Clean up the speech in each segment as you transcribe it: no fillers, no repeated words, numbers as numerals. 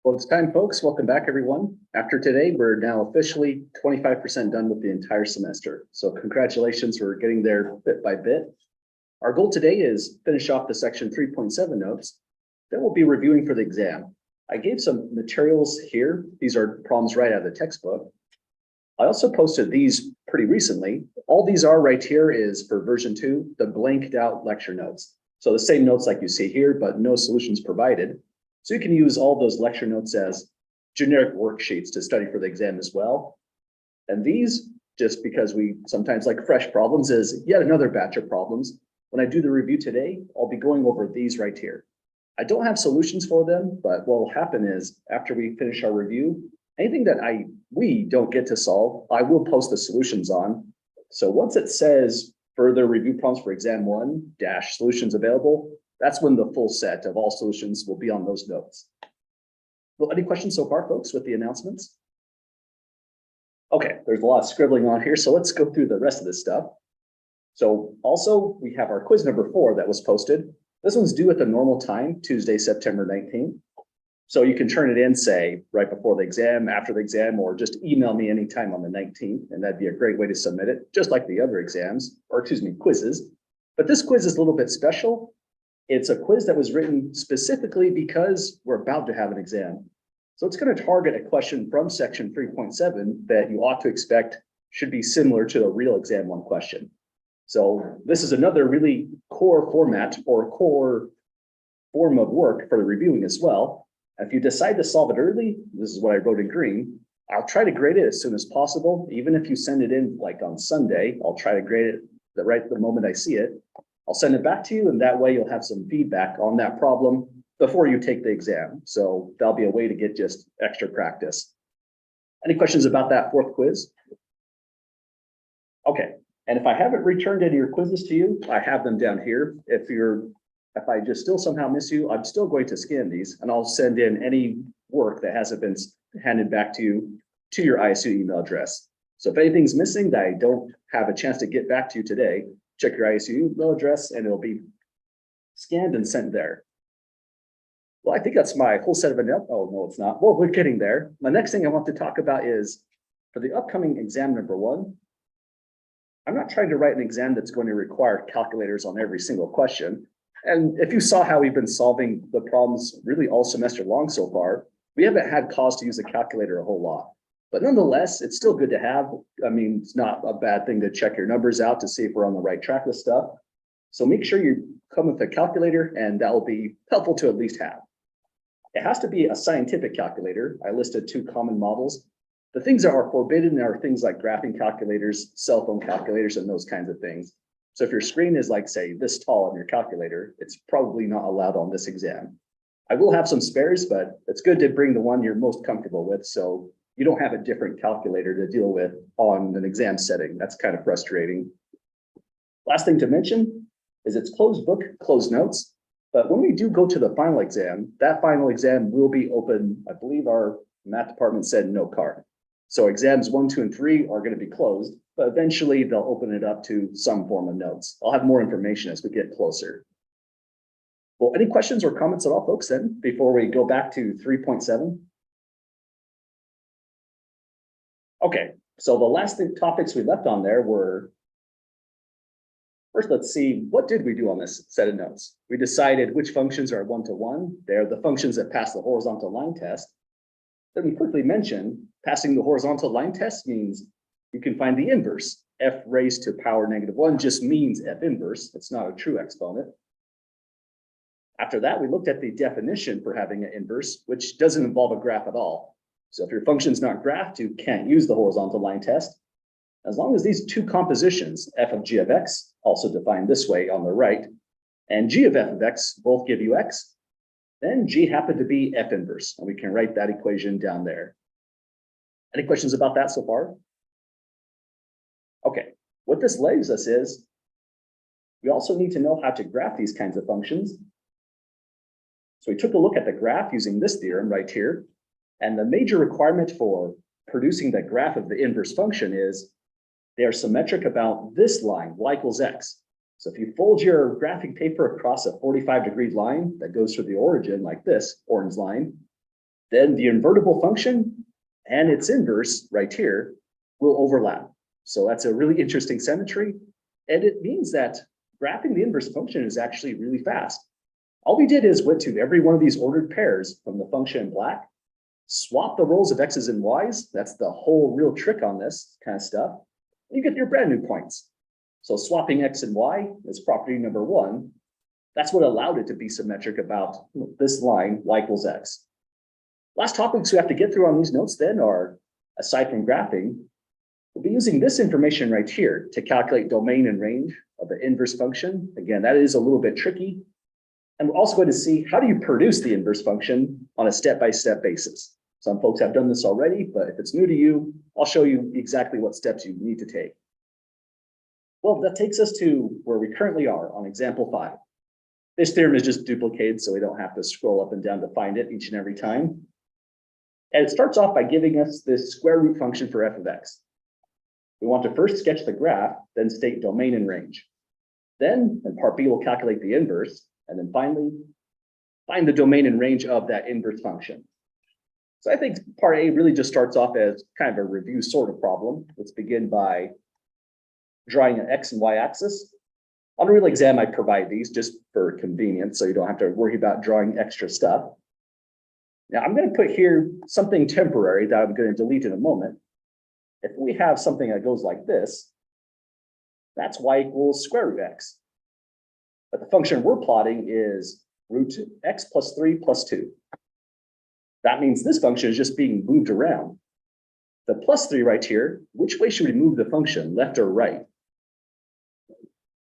Well, it's time, folks. Welcome back, everyone. After today, we're now officially 25% done with the entire semester. So congratulations, we're getting there bit by bit. Our goal today is finish off the section 3.7 notes. Then we'll be reviewing for the exam. I gave some materials here. These are problems right out of the textbook. I also posted these pretty recently. All these are right here is for version 2, the blanked out lecture notes. So the same notes like you see here, but no solutions provided. So you can use all those lecture notes as generic worksheets to study for the exam as well. And these, just because we sometimes like fresh problems, is yet another batch of problems. When I do the review today, I'll be going over these right here. I don't have solutions for them, but what will happen is after we finish our review, anything that we don't get to solve, I will post the solutions on. So once it says further review problems for exam 1 - solutions available, that's when the full set of all solutions will be on those notes. Well, any questions so far, folks, with the announcements? Okay, there's a lot of scribbling on here, so let's go through the rest of this stuff. So also, we have our quiz number 4 that was posted. This one's due at the normal time, Tuesday, September 19th. So you can turn it in, say, right before the exam, after the exam, or just email me anytime on the 19th, and that'd be a great way to submit it, just like the other exams, or excuse me, quizzes. But this quiz is a little bit special. It's a quiz that was written specifically because we're about to have an exam. So it's going to target a question from section 3.7 that you ought to expect should be similar to a real exam 1 question. So this is another really core format or core form of work for the reviewing as well. If you decide to solve it early, this is what I wrote in green, I'll try to grade it as soon as possible. Even if you send it in like on Sunday, I'll try to grade it the moment I see it. I'll send it back to you, and that way you'll have some feedback on that problem before you take the exam. So that'll be a way to get just extra practice. Any questions about that 4th quiz? Okay, and if I haven't returned any of your quizzes to you, I have them down here. If I just still somehow miss you, I'm still going to scan these, and I'll send in any work that hasn't been handed back to you to your ISU email address. So if anything's missing that I don't have a chance to get back to you today, check your ISU email address and it'll be scanned and sent there. Well, I think that's my whole set of announcements. Oh, no, it's not. Well, we're getting there. The next thing I want to talk about is for the upcoming exam number 1, I'm not trying to write an exam that's going to require calculators on every single question. And if you saw how we've been solving the problems really all semester long so far, we haven't had cause to use a calculator a whole lot. But nonetheless, it's still good to have. I mean, it's not a bad thing to check your numbers out to see if we're on the right track with stuff. So make sure you come with a calculator, and that will be helpful to at least have. It has to be a scientific calculator. I listed 2 common models. The things that are forbidden are things like graphing calculators, cell phone calculators, and those kinds of things. So if your screen is like, say, this tall on your calculator, it's probably not allowed on this exam. I will have some spares, but it's good to bring the one you're most comfortable with, so you don't have a different calculator to deal with on an exam setting. That's kind of frustrating. Last thing to mention is it's closed book, closed notes. But when we do go to the final exam, that final exam will be open. I believe our math department said no card. So exams 1, 2, and 3 are going to be closed, but eventually they'll open it up to some form of notes. I'll have more information as we get closer. Well, any questions or comments at all, folks, then, before we go back to 3.7? Okay, so the last topics we left on there were, first, let's see, what did we do on this set of notes? We decided which functions are 1-to-1. They're the functions that pass the horizontal line test. Then we quickly mentioned passing the horizontal line test means you can find the inverse. F raised to power -1 just means F inverse. It's not a true exponent. After that, we looked at the definition for having an inverse, which doesn't involve a graph at all. So if your function's not graphed, you can't use the horizontal line test. As long as these 2 compositions, f of g of x, also defined this way on the right, and g of f of x both give you x, then g happened to be f inverse, and we can write that equation down there. Any questions about that so far? Okay, what this leaves us is, we also need to know how to graph these kinds of functions. So we took a look at the graph using this theorem right here. And the major requirement for producing the graph of the inverse function is they are symmetric about this line, y equals x. So if you fold your graphing paper across a 45-degree line that goes through the origin like this orange line, then the invertible function and its inverse right here will overlap. So that's a really interesting symmetry. And it means that graphing the inverse function is actually really fast. All we did is went to every one of these ordered pairs from the function in black, swap the roles of x's and y's. That's the whole real trick on this kind of stuff. You get your brand new points. So swapping x and y is property number one. That's what allowed it to be symmetric about this line, y equals x. Last topics we have to get through on these notes then are, aside from graphing, we'll be using this information right here to calculate domain and range of the inverse function. Again, that is a little bit tricky. And we're also going to see how do you produce the inverse function on a step-by-step basis. Some folks have done this already, but if it's new to you, I'll show you exactly what steps you need to take. Well, that takes us to where we currently are on example 5. This theorem is just duplicated, so we don't have to scroll up and down to find it each and every time. And it starts off by giving us this square root function for f of x. We want to first sketch the graph, then state domain and range. Then, in part B, we'll calculate the inverse, and then finally, find the domain and range of that inverse function. So I think part A really just starts off as kind of a review sort of problem. Let's begin by drawing an x and y axis. On a real exam, I provide these just for convenience, so you don't have to worry about drawing extra stuff. Now I'm going to put here something temporary that I'm going to delete in a moment. If we have something that goes like this, that's y equals square root x. But the function we're plotting is root x plus 3 plus 2. That means this function is just being moved around. The plus 3 right here, which way should we move the function, left or right?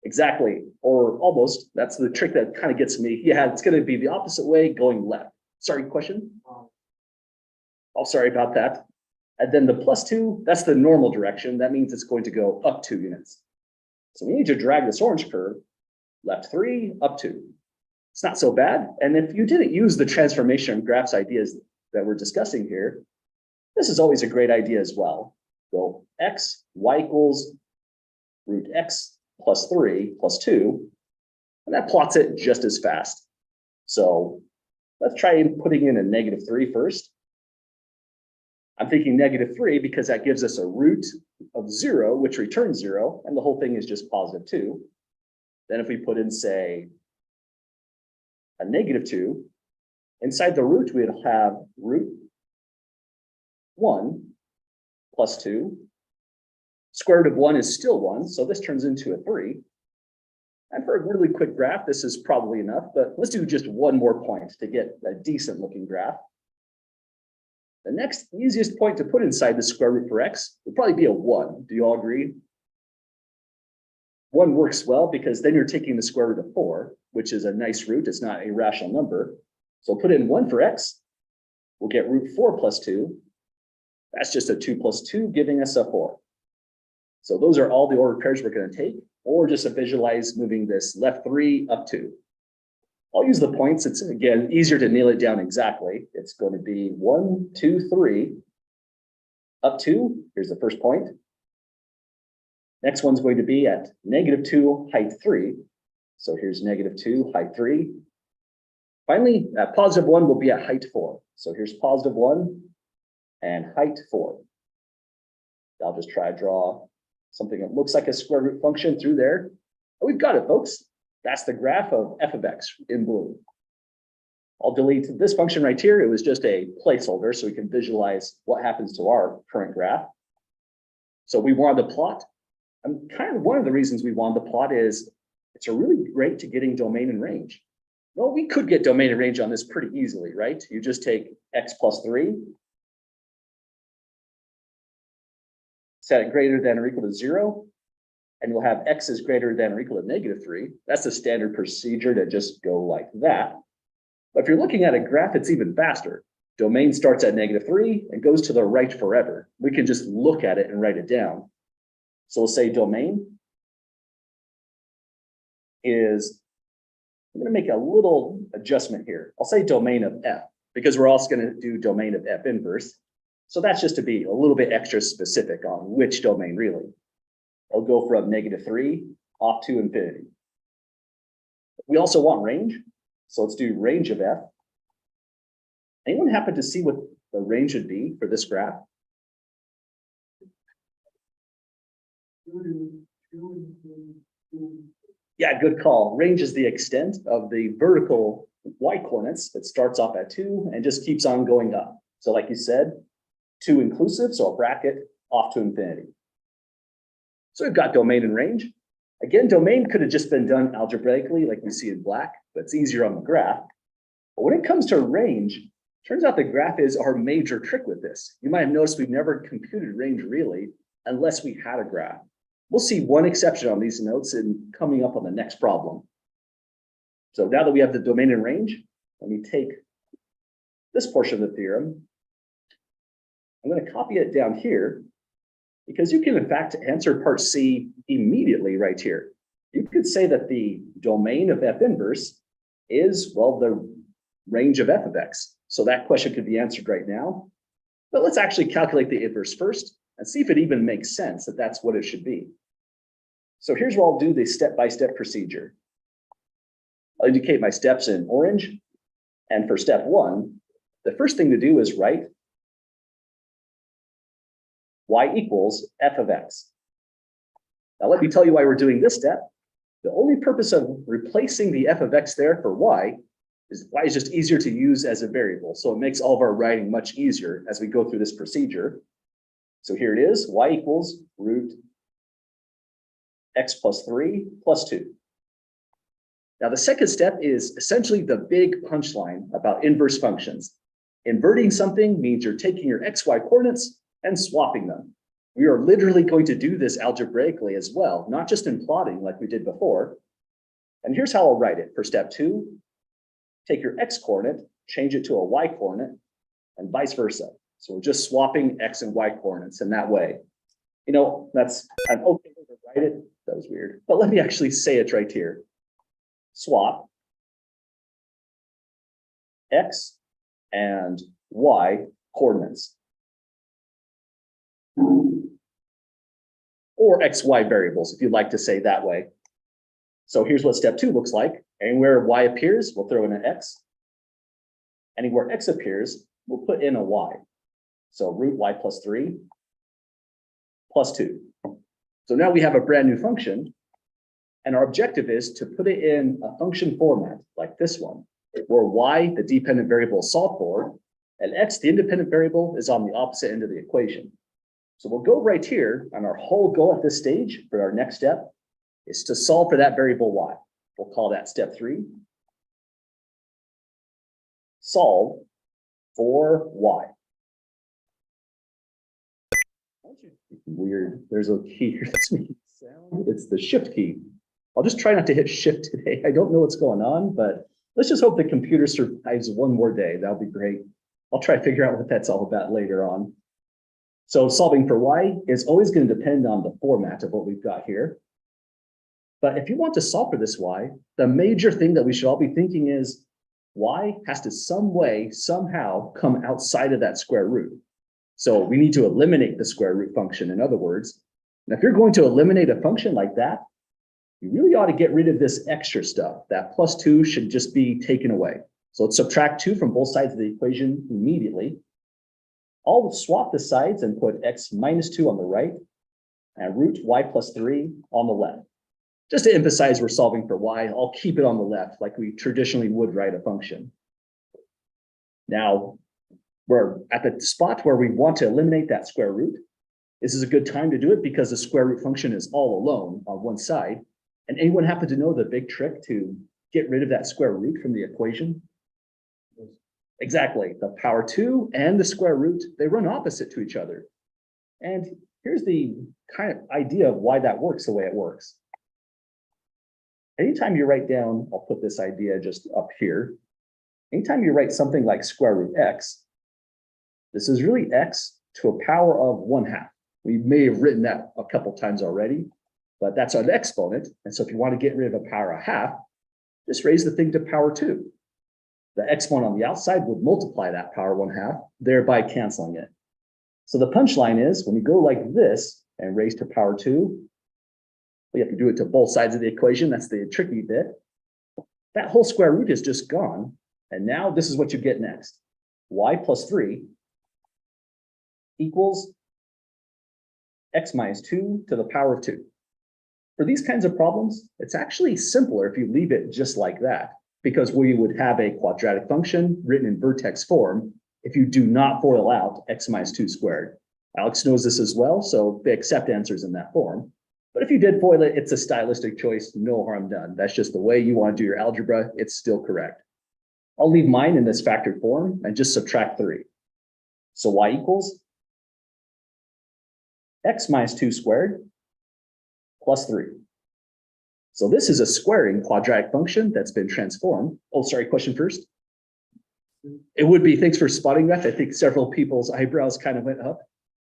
Exactly, or almost. That's the trick that kind of gets me. Yeah, it's going to be the opposite way, going left. Sorry, question? Oh, sorry about that. And then the plus 2, that's the normal direction. That means it's going to go up 2 units. So we need to drag this orange curve, left 3, up 2. It's not so bad. And if you didn't use the transformation graphs ideas that we're discussing here, this is always a great idea as well. Go x, y equals root x plus 3 plus 2, and that plots it just as fast. So let's try putting in a -3 first. I'm thinking -3 because that gives us a root of 0, which returns 0, and the whole thing is just positive 2. Then if we put in, say, a -2, inside the root, we'd have root 1 plus 2. Square root of 1 is still 1, so this turns into a 3. And for a really quick graph, this is probably enough, but let's do just one more point to get a decent looking graph. The next easiest point to put inside the square root for x would probably be a 1. Do you all agree? 1 works well because then you're taking the square root of 4, which is a nice root. It's not a rational number. So put in 1 for x. We'll get root 4 plus 2. That's just a 2 plus 2, giving us a 4. So those are all the ordered pairs we're going to take, or just to visualize moving this left 3 up 2. I'll use the points. It's, again, easier to nail it down exactly. It's going to be 1, 2, 3, up 2. Here's the first point. Next one's going to be at -2, height 3. So here's -2, height 3. Finally, at +1 will be at height 4. So here's +1 and height 4. I'll just try to draw something that looks like a square root function through there. Oh, we've got it, folks. That's the graph of f of x in blue. I'll delete this function right here. It was just a placeholder so we can visualize what happens to our current graph. So we wanted to plot. And kind of one of the reasons we wanted to plot is it's a really great to getting domain and range. Well, we could get domain and range on this pretty easily, right? You just take x plus 3, set it greater than or equal to 0, and we'll have x is greater than or equal to -3. That's the standard procedure to just go like that. But if you're looking at a graph, it's even faster. Domain starts at -3 and goes to the right forever. We can just look at it and write it down. So we'll say domain is, I'm going to make a little adjustment here. I'll say domain of f because we're also going to do domain of f inverse. So that's just to be a little bit extra specific on which domain really. I'll go from -3 off to infinity. We also want range. So let's do range of f. Anyone happen to see what the range would be for this graph? Yeah, good call. Range is the extent of the vertical y-coordinates that starts off at 2 and just keeps on going up. So like you said, 2 inclusive, so a bracket off to infinity. So we've got domain and range. Again, domain could have just been done algebraically like we see in black, but it's easier on the graph. But when it comes to range, turns out the graph is our major trick with this. You might have noticed we've never computed range really unless we had a graph. We'll see one exception on these notes and coming up on the next problem. So now that we have the domain and range, let me take this portion of the theorem. I'm going to copy it down here because you can in fact answer part C immediately right here. You could say that the domain of f inverse is, well, the range of f of x. So that question could be answered right now. But let's actually calculate the inverse first and see if it even makes sense that that's what it should be. So here's where I'll do the step-by-step procedure. I'll indicate my steps in orange. And for step 1, the first thing to do is write y equals f of x. Now let me tell you why we're doing this step. The only purpose of replacing the f of x there for y is just easier to use as a variable. So it makes all of our writing much easier as we go through this procedure. So here it is, y equals root x plus 3 plus 2. Now the second step is essentially the big punchline about inverse functions. Inverting something means you're taking your xy coordinates and swapping them. We are literally going to do this algebraically as well, not just in plotting like we did before. And here's how I'll write it for step 2. Take your x coordinate, change it to a y coordinate, and vice versa. So we're just swapping x and y coordinates in that way. You know, that's an okay way to write it. That was weird. But let me actually say it right here. Swap x and y coordinates. Or xy variables, if you'd like to say that way. So here's what step 2 looks like. Anywhere y appears, we'll throw in an x. Anywhere x appears, we'll put in a y. So root y plus 3 plus 2. So now we have a brand new function. And our objective is to put it in a function format like this one, where y, the dependent variable, is solved for, and x, the independent variable, is on the opposite end of the equation. So we'll go right here, and our whole goal at this stage for our next step is to solve for that variable y. We'll call that step 3. Solve for y. Weird. There's a key here that's making sound. It's the shift key. I'll just try not to hit shift today. I don't know what's going on, but let's just hope the computer survives one more day. That'll be great. I'll try to figure out what that's all about later on. So solving for y is always going to depend on the format of what we've got here. But if you want to solve for this y, the major thing that we should all be thinking is y has to some way, somehow come outside of that square root. So we need to eliminate the square root function, in other words. And if you're going to eliminate a function like that, you really ought to get rid of this extra stuff. That plus 2 should just be taken away. So let's subtract 2 from both sides of the equation immediately. I'll swap the sides and put x minus 2 on the right and root y plus 3 on the left. Just to emphasize we're solving for y, I'll keep it on the left like we traditionally would write a function. Now, we're at the spot where we want to eliminate that square root. This is a good time to do it because the square root function is all alone on one side. And anyone happen to know the big trick to get rid of that square root from the equation? Exactly. The power 2 and the square root, they run opposite to each other. And here's the kind of idea of why that works the way it works. Anytime you write down, I'll put this idea just up here. Anytime you write something like square root x, this is really x to a power of 1/2. We may have written that a couple times already, but that's an exponent. And so if you want to get rid of a power 1/2, just raise the thing to power 2. The exponent on the outside would multiply that power 1/2, thereby canceling it. So the punchline is when you go like this and raise to power 2, we have to do it to both sides of the equation. That's the tricky bit. That whole square root is just gone. And now this is what you get next. y plus 3 equals x minus 2 to the power of 2. For these kinds of problems, it's actually simpler if you leave it just like that, because we would have a quadratic function written in vertex form if you do not FOIL out x minus 2 squared. Alex knows this as well, so they accept answers in that form. But if you did FOIL it, it's a stylistic choice, no harm done. That's just the way you want to do your algebra, it's still correct. I'll leave mine in this factored form and just subtract 3. So y equals x minus 2 squared plus 3. So this is a squaring quadratic function that's been transformed. Oh, sorry, question first. It would be, thanks for spotting that. I think several people's eyebrows kind of went up.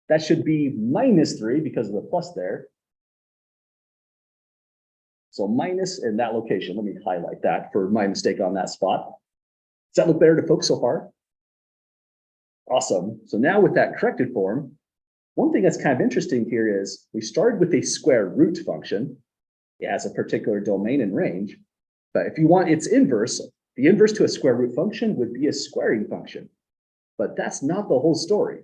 That should be minus 3 because of the plus there. So minus in that location. Let me highlight that for my mistake on that spot. Does that look better to folks so far? Awesome. So now with that corrected form, one thing that's kind of interesting here is we started with a square root function. It has a particular domain and range. But if you want its inverse, the inverse to a square root function would be a squaring function. But that's not the whole story.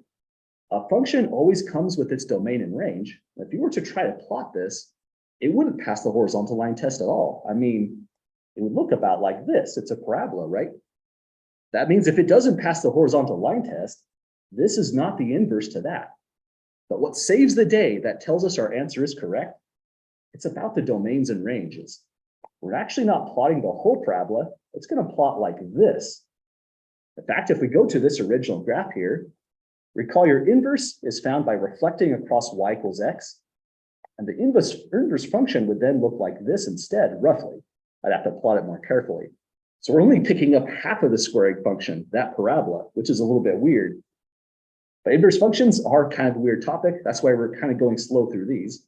A function always comes with its domain and range. If you were to try to plot this, it wouldn't pass the horizontal line test at all. I mean, it would look about like this. It's a parabola, right? That means if it doesn't pass the horizontal line test, this is not the inverse to that. But what saves the day that tells us our answer is correct, it's about the domains and ranges. We're actually not plotting the whole parabola. It's going to plot like this. In fact, if we go to this original graph here, recall your inverse is found by reflecting across y equals x. And the inverse function would then look like this instead, roughly. I'd have to plot it more carefully. So we're only picking up half of the squaring function, that parabola, which is a little bit weird. But inverse functions are kind of a weird topic. That's why we're kind of going slow through these.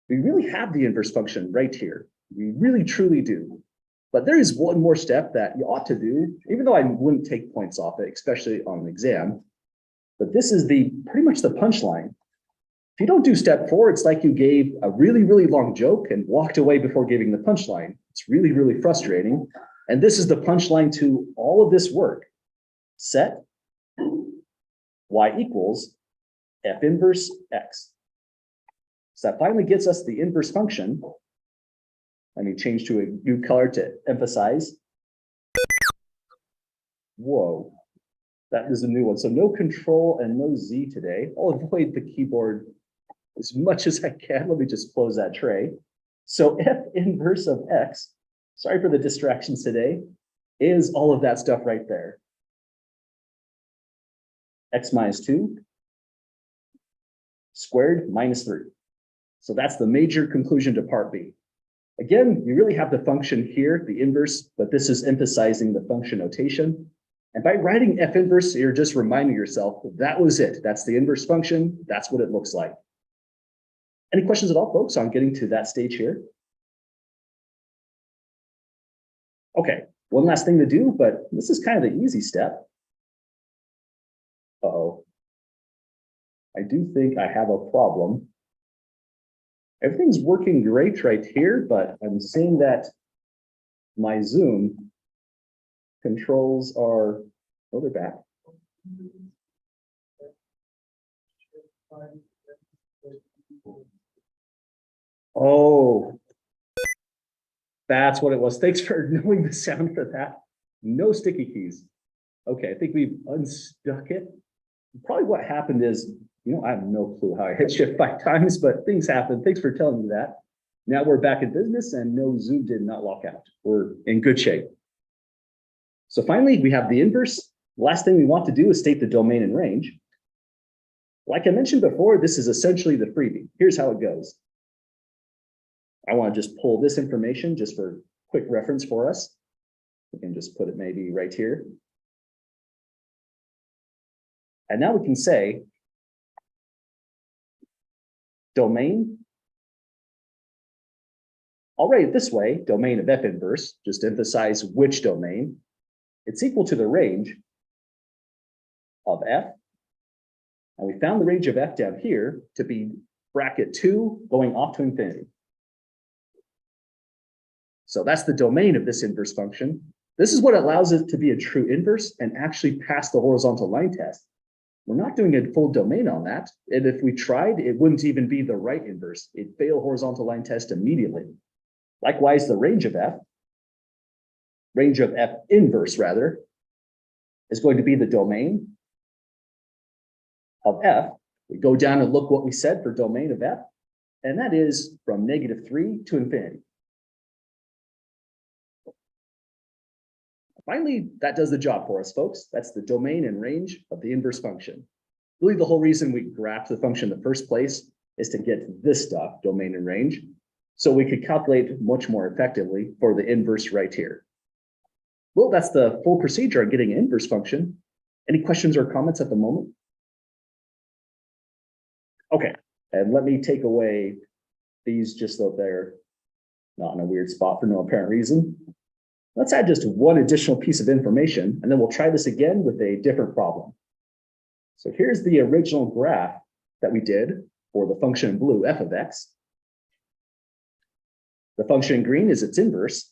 We really have the inverse function right here. We really, truly do. But there is one more step that you ought to do, even though I wouldn't take points off it, especially on an exam. But this is pretty much the punchline. If you don't do step 4, it's like you gave a really, really long joke and walked away before giving the punchline. It's really, really frustrating. And this is the punchline to all of this work. Set y equals f inverse x. So that finally gets us the inverse function. Let me change to a new color to emphasize. Whoa, that is a new one. So no control and no Z today. I'll avoid the keyboard as much as I can. Let me just close that tray. So f inverse of x, sorry for the distractions today, is all of that stuff right there. X minus 2 squared minus 3. So that's the major conclusion to part B. Again, you really have the function here, the inverse, but this is emphasizing the function notation. And by writing f inverse, you're just reminding yourself that was it. That's the inverse function. That's what it looks like. Any questions at all, folks, on getting to that stage here? Okay, one last thing to do, but this is kind of the easy step. Uh-oh. I do think I have a problem. Everything's working great right here, but I'm seeing that my Zoom controls are, oh, they're back. Oh, that's what it was. Thanks for knowing the sound for that. No sticky keys. Okay, I think we've unstuck it. Probably what happened is, I have no clue how I hit shift 5 times, but things happen. Thanks for telling me that. Now we're back in business and no, Zoom did not lock out. We're in good shape. So finally, we have the inverse. The last thing we want to do is state the domain and range. Like I mentioned before, this is essentially the freebie. Here's how it goes. I want to just pull this information just for quick reference for us. We can just put it maybe right here. And now we can say domain. I'll write it this way, domain of f inverse, just emphasize which domain. It's equal to the range of f. And we found the range of f down here to be bracket 2 going off to infinity. So that's the domain of this inverse function. This is what allows it to be a true inverse and actually pass the horizontal line test. We're not doing a full domain on that. And if we tried, it wouldn't even be the right inverse. It'd fail horizontal line test immediately. Likewise, the range of F inverse rather, is going to be the domain of F. We go down and look what we said for domain of F, and that is from -3 to infinity. Finally, that does the job for us, folks. That's the domain and range of the inverse function. Really, the whole reason we graphed the function in the first place is to get this stuff, domain and range, so we could calculate much more effectively for the inverse right here. Well, that's the full procedure on getting an inverse function. Any questions or comments at the moment? Okay, and let me take away these just so they're not in a weird spot for no apparent reason. Let's add just one additional piece of information, and then we'll try this again with a different problem. So here's the original graph that we did for the function in blue, f of x. The function in green is its inverse.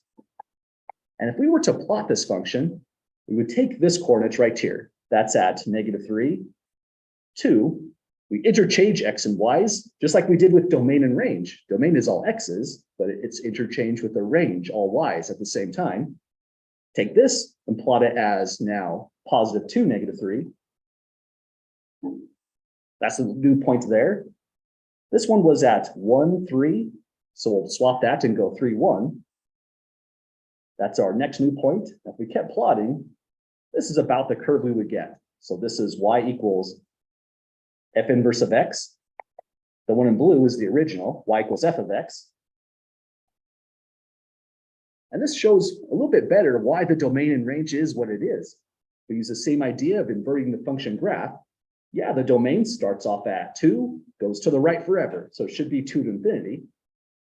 And if we were to plot this function, we would take this coordinate right here. That's at -3, 2. We interchange x and y's, just like we did with domain and range. Domain is all x's, but it's interchanged with the range, all y's at the same time. Take this and plot it as now +2, -3. That's the new point there. This one was at 1, 3. So we'll swap that and go 3, 1. That's our next new point. If we kept plotting, this is about the curve we would get. So this is y equals f inverse of x. The one in blue is the original, y equals f of x. And this shows a little bit better why the domain and range is what it is. We use the same idea of inverting the function graph. Yeah, the domain starts off at 2, goes to the right forever. So it should be 2 to infinity.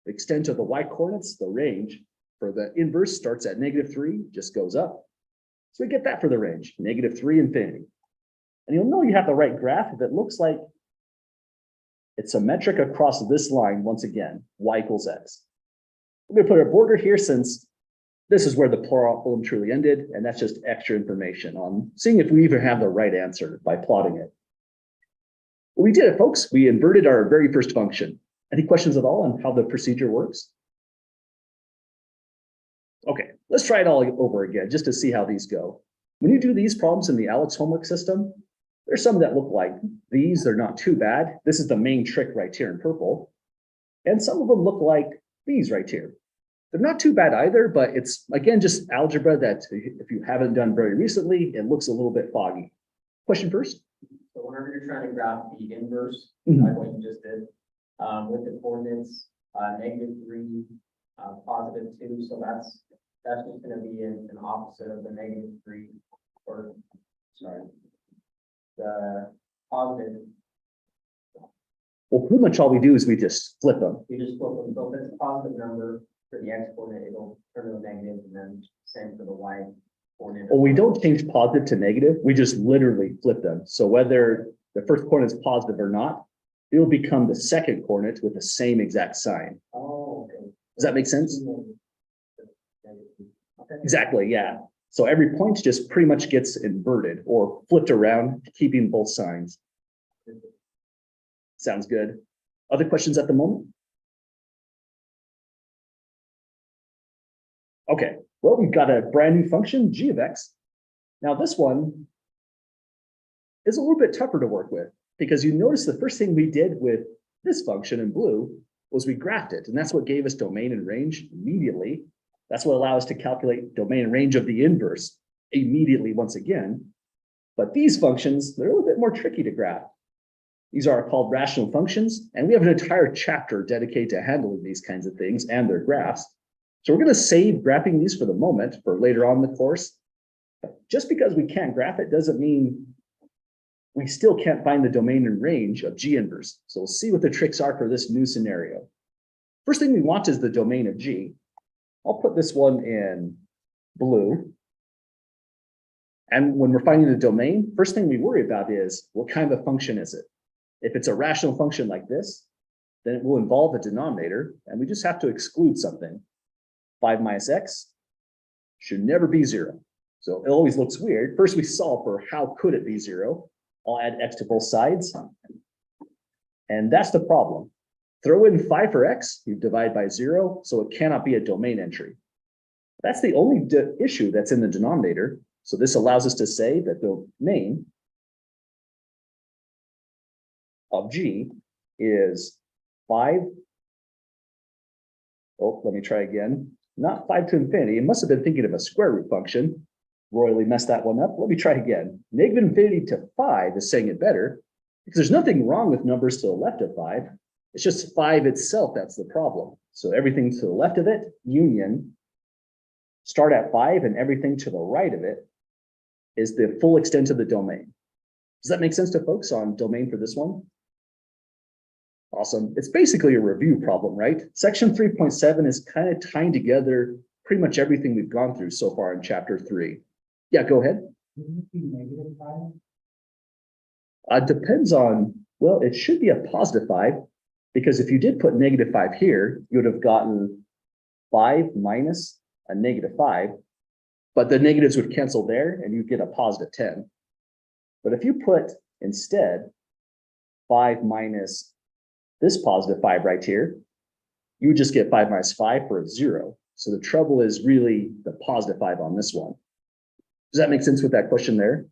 The extent of the y coordinates, the range for the inverse starts at -3, just goes up. So we get that for the range, -3, infinity. And you'll know you have the right graph if it looks like it's symmetric across this line once again, y equals x. We're going to put a border here since this is where the problem truly ended, and that's just extra information on seeing if we even have the right answer by plotting it. Well, we did it, folks. We inverted our very first function. Any questions at all on how the procedure works? Okay, let's try it all over again just to see how these go. When you do these problems in the ALEKS homework system, there's some that look like these. They're not too bad. This is the main trick right here in purple. And some of them look like these right here. They're not too bad either, but it's, again, just algebra that if you haven't done very recently, it looks a little bit foggy. Question first? So whenever you're trying to graph the inverse, like what you just did, with the coordinates, -3, +2, so that's just gonna be an opposite of the -3, or, sorry, the positive. Well, pretty much all we do is we just flip them. You just flip them, so if it's a positive number for the x coordinate, it'll turn to a negative, and then same for the y coordinate. Well, we don't change positive to negative. We just literally flip them. So whether the first coordinate is positive or not, it'll become the second coordinate with the same exact sign. Oh, okay. Does that make sense? Okay. Exactly, yeah. So every point just pretty much gets inverted or flipped around, keeping both signs. Sounds good. Other questions at the moment? Okay, well, we've got a brand new function, g of x. Now this one is a little bit tougher to work with because you notice the first thing we did with this function in blue was we graphed it, and that's what gave us domain and range immediately. That's what allowed us to calculate domain and range of the inverse immediately once again. But these functions, they're a little bit more tricky to graph. These are called rational functions, and we have an entire chapter dedicated to handling these kinds of things and their graphs. So we're going to save graphing these for the moment for later on in the course. Just because we can't graph it doesn't mean we still can't find the domain and range of G inverse. So we'll see what the tricks are for this new scenario. First thing we want is the domain of G. I'll put this one in blue. And when we're finding the domain, first thing we worry about is what kind of function is it? If it's a rational function like this, then it will involve a denominator, and we just have to exclude something. 5 minus x should never be zero. So it always looks weird. First, we solve for how could it be zero. I'll add x to both sides. And that's the problem. Throw in 5 for x, you divide by 0, so it cannot be a domain entry. That's the only issue that's in the denominator. So this allows us to say that the domain of G is 5. Oh, let me try again. Not 5 to infinity. It must have been thinking of a square root function. Royally messed that one up. Let me try again. Negative infinity to 5 is saying it better because there's nothing wrong with numbers to the left of 5. It's just 5 itself that's the problem. So everything to the left of it, union, start at 5, and everything to the right of it is the full extent of the domain. Does that make sense to folks on domain for this one? Awesome. It's basically a review problem, right? Section 3.7 is kind of tying together pretty much everything we've gone through so far in chapter 3. Yeah, go ahead. Wouldn't it be negative 5? Depends on, well, it should be a positive 5, because if you did put negative 5 here, you would have gotten 5 minus a negative 5, but the negatives would cancel there and you get a positive 10. But if you put instead 5 minus this positive 5 right here, you would just get 5 minus 5 for a 0. So the trouble is really the positive 5 on this one. Does that make sense with that question there?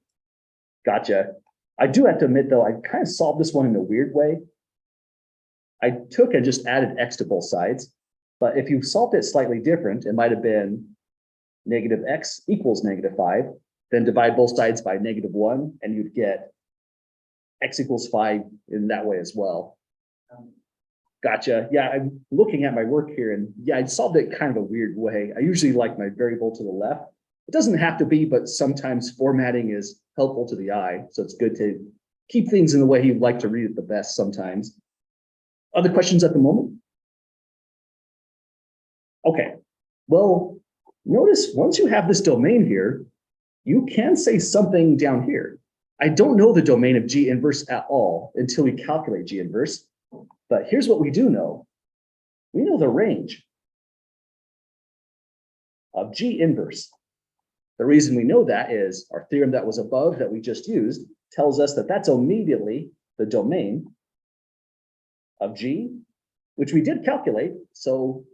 Gotcha. I do have to admit though, I kind of solved this one in a weird way. I took and just added x to both sides, but if you solved it slightly different, it might have been negative x equals negative 5, then divide both sides by negative 1, and you'd get x equals 5 in that way as well. Gotcha. Yeah, I'm looking at my work here, and yeah, I solved it kind of a weird way. I usually like my variable to the left. It doesn't have to be, but sometimes formatting is helpful to the eye, so it's good to keep things in the way you'd like to read it the best sometimes. Other questions at the moment? Okay, well, notice once you have this domain here, you can say something down here. I don't know the domain of G inverse at all until we calculate G inverse, but here's what we do know. We know the range of G inverse. The reason we know that is our theorem that was above that we just used tells us that that's immediately the domain of G, which we did calculate. So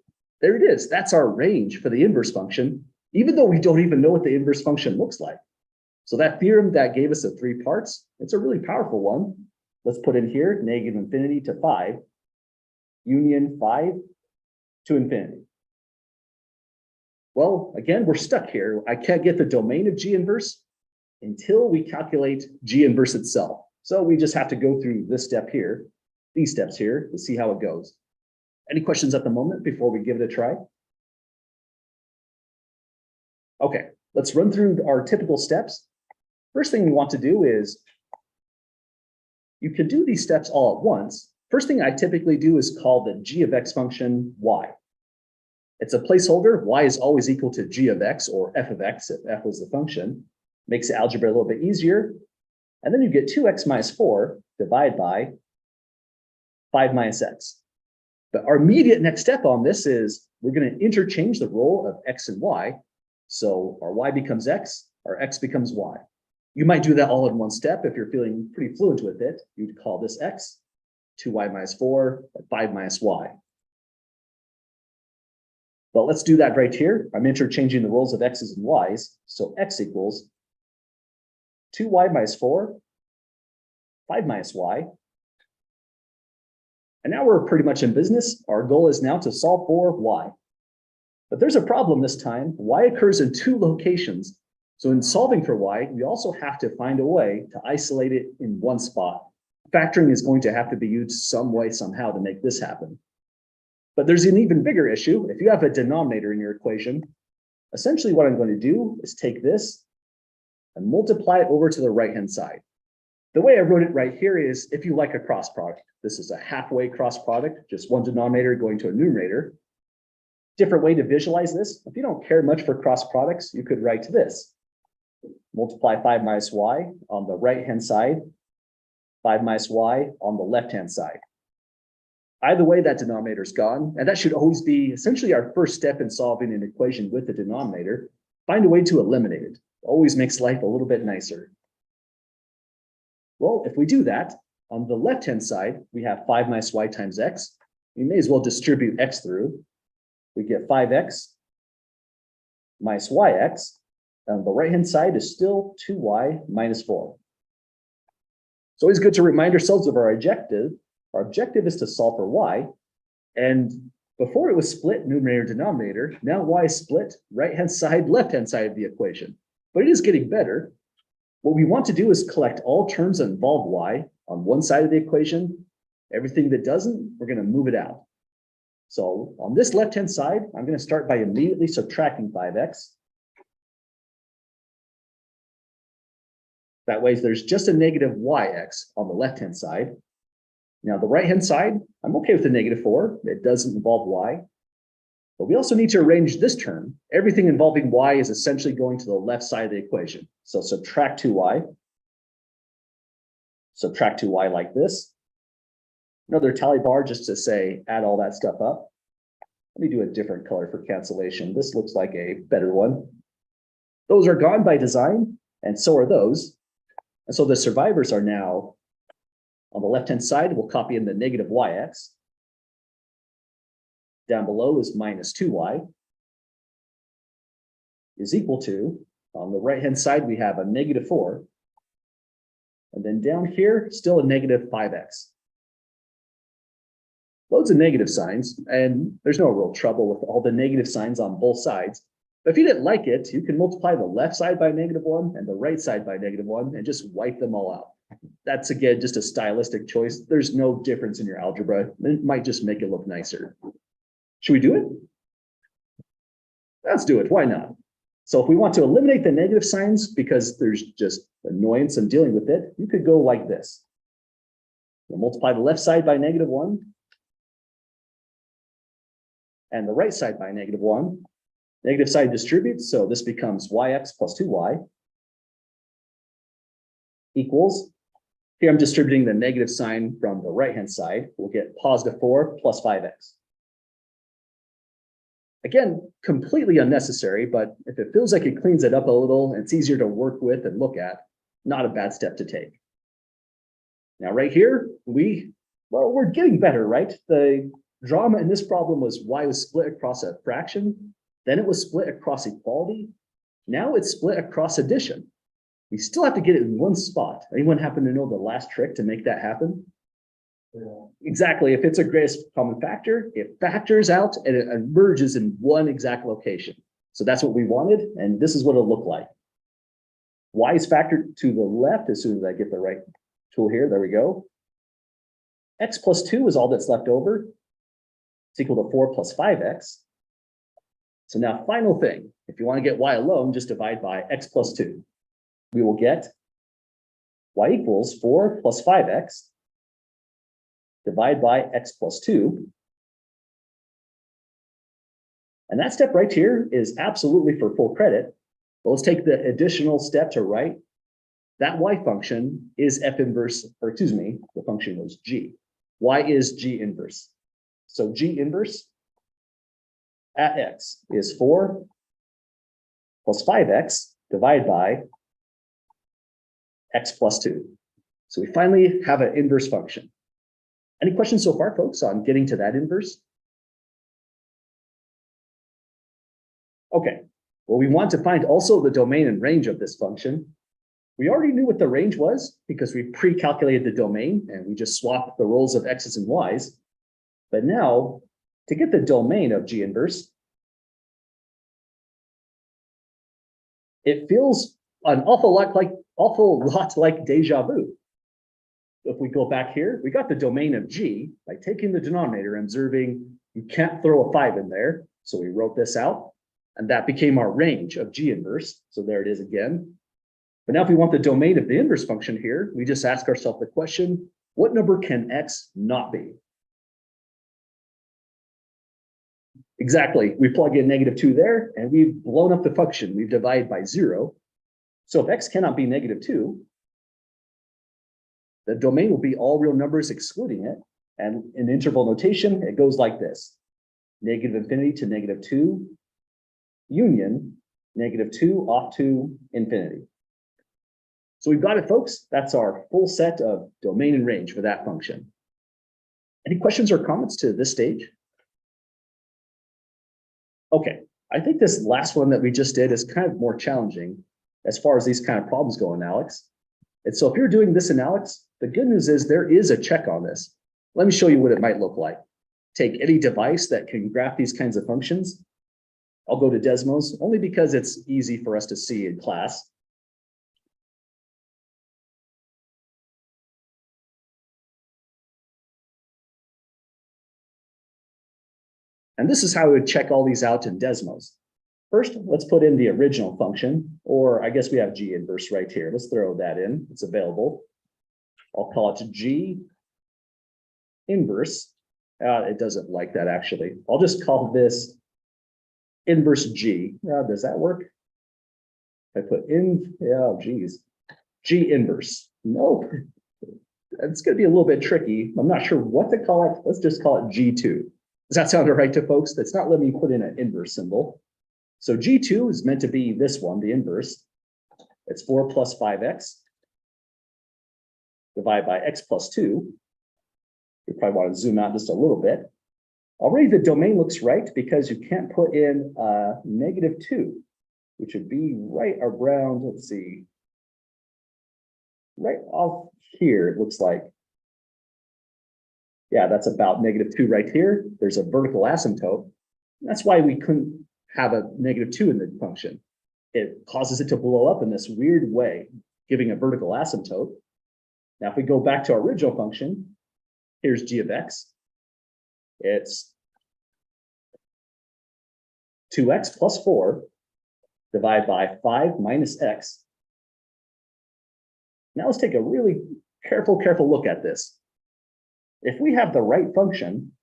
there it is. That's our range for the inverse function, even though we don't even know what the inverse function looks like. So that theorem that gave us the 3 parts, it's a really powerful one. Let's put in here negative infinity to 5, union 5 to infinity. Well, again, we're stuck here. I can't get the domain of G inverse until we calculate G inverse itself. So we just have to go through this step here, these steps here, to see how it goes. Any questions at the moment before we give it a try? Okay, let's run through our typical steps. First thing we want to do is, you can do these steps all at once. First thing I typically do is call the g of x function y. It's a placeholder. Y is always equal to g of x or f of x if f was the function. Makes the algebra a little bit easier. And then you get 2x minus 4 divided by 5 minus x. But our immediate next step on this is we're going to interchange the role of x and y. So our y becomes x, our x becomes y. You might do that all in one step if you're feeling pretty fluent with it. You'd call this x, 2y minus 4, 5 minus y. But let's do that right here. I'm interchanging the roles of x's and y's. So x equals 2y minus 4, 5 minus y. And now we're pretty much in business. Our goal is now to solve for y. But there's a problem this time. Y occurs in 2 locations. So in solving for y, we also have to find a way to isolate it in one spot. Factoring is going to have to be used some way, somehow to make this happen. But there's an even bigger issue. If you have a denominator in your equation, essentially what I'm going to do is take this and multiply it over to the right-hand side. The way I wrote it right here is if you like a cross product. This is a halfway cross product, just one denominator going to a numerator. Different way to visualize this. If you don't care much for cross products, you could write this. Multiply 5 minus y on the right-hand side, 5 minus y on the left-hand side. Either way, that denominator's gone, and that should always be essentially our first step in solving an equation with the denominator. find a way to eliminate it. Always makes life a little bit nicer. Well, if we do that, on the left-hand side, we have 5 minus y times x. We may as well distribute x through. We get 5x minus yx. And the right-hand side is still 2y minus 4. It's always good to remind ourselves of our objective. Our objective is to solve for y. And before it was split numerator denominator, now y is split right-hand side, left-hand side of the equation. But it is getting better. What we want to do is collect all terms that involve y on one side of the equation. Everything that doesn't, we're going to move it out. So on this left-hand side, I'm going to start by immediately subtracting 5x. That way, there's just a negative yx on the left-hand side. Now, the right-hand side, I'm okay with the negative 4. It doesn't involve y. But we also need to arrange this term. Everything involving y is essentially going to the left side of the equation. So subtract 2y. Subtract 2y like this. Another tally bar just to say, add all that stuff up. Let me do a different color for cancellation. This looks like a better one. Those are gone by design, and so are those. And so the survivors are now on the left-hand side, we'll copy in the negative yx. Down below is minus 2y is equal to, on the right-hand side, we have a negative 4. And then down here, still a negative 5x. Loads of negative signs, and there's no real trouble with all the negative signs on both sides. But if you didn't like it, you can multiply the left side by -1 and the right side by -1 and just wipe them all out. That's, again, just a stylistic choice. There's no difference in your algebra. It might just make it look nicer. Should we do it? Let's do it. Why not? So if we want to eliminate the negative signs because there's just annoyance in dealing with it, you could go like this. You'll multiply the left side by -1 and the right side by -1. Negative side distributes, so this becomes yx plus 2y equals, here I'm distributing the negative sign from the right-hand side. We'll get positive 4 plus 5x. Again, completely unnecessary, but if it feels like it cleans it up a little and it's easier to work with and look at, not a bad step to take. Now right here, we're getting better, right? The drama in this problem was y was split across a fraction. Then it was split across equality. Now it's split across addition. We still have to get it in one spot. Anyone happen to know the last trick to make that happen? Yeah. Exactly. If it's a greatest common factor, it factors out and it emerges in one exact location. So that's what we wanted, and this is what it'll look like. Y is factored to the left as soon as I get the right tool here. There we go. X plus 2 is all that's left over. It's equal to 4 plus 5x. So now, final thing, if you want to get y alone, just divide by x plus 2. We will get y equals 4 plus 5x, divide by x plus 2. And that step right here is absolutely for full credit. But let's take the additional step to write. That y function is f inverse, or excuse me, the function was g. Y is g inverse. So g inverse at x is 4 plus 5x divided by x plus 2. So we finally have an inverse function. Any questions so far, folks, on getting to that inverse? Okay, well, we want to find also the domain and range of this function. We already knew what the range was because we pre-calculated the domain and we just swapped the roles of x's and y's. But now, to get the domain of g inverse, it feels an awful lot like deja vu. If we go back here, we got the domain of g by taking the denominator and observing you can't throw a 5 in there. So we wrote this out, and that became our range of g inverse. So there it is again. But now if we want the domain of the inverse function here, we just ask ourselves the question, what number can x not be? Exactly, we plug in -2 there, and we've blown up the function. We've divided by 0. So if x cannot be -2, the domain will be all real numbers excluding it. And in interval notation, it goes like this. -∞ to -2, union -2 off to infinity. So we've got it, folks. That's our full set of domain and range for that function. Any questions or comments to this stage? Okay, I think this last one that we just did is kind of more challenging as far as these kind of problems go in ALEKS. And so if you're doing this in ALEKS, the good news is there is a check on this. Let me show you what it might look like. Take any device that can graph these kinds of functions. I'll go to Desmos only because it's easy for us to see in class. And this is how we would check all these out in Desmos. First, let's put in the original function, or I guess we have G inverse right here. Let's throw that in. It's available. I'll call it G inverse. It doesn't like that, actually. I'll just call this inverse G. Does that work? I put in, geez. G inverse. Nope. It's going to be a little bit tricky. I'm not sure what to call it. Let's just call it G2. Does that sound all right to folks? That's not letting me put in an inverse symbol. So G2 is meant to be this one, the inverse. It's 4 plus 5x divided by x plus 2. You probably want to zoom out just a little bit. Already the domain looks right because you can't put in -2, which would be right around, let's see, right off here, it looks like. Yeah, that's about -2 right here. There's a vertical asymptote. That's why we couldn't have a -2 in the function. It causes it to blow up in this weird way, giving a vertical asymptote. Now, if we go back to our original function, here's g of x. It's 2x plus 4 divided by 5 minus x. Now let's take a really careful look at this. If we have the right function,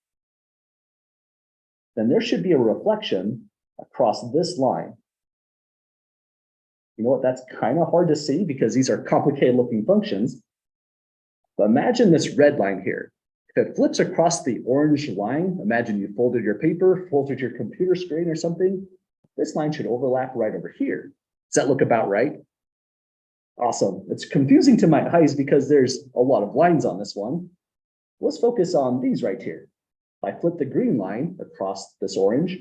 then there should be a reflection across this line. You know what? That's kind of hard to see because these are complicated looking functions. But imagine this red line here. If it flips across the orange line, imagine you folded your paper, folded your computer screen or something. This line should overlap right over here. Does that look about right? Awesome. It's confusing to my eyes because there's a lot of lines on this one. Let's focus on these right here. If I flip the green line across this orange,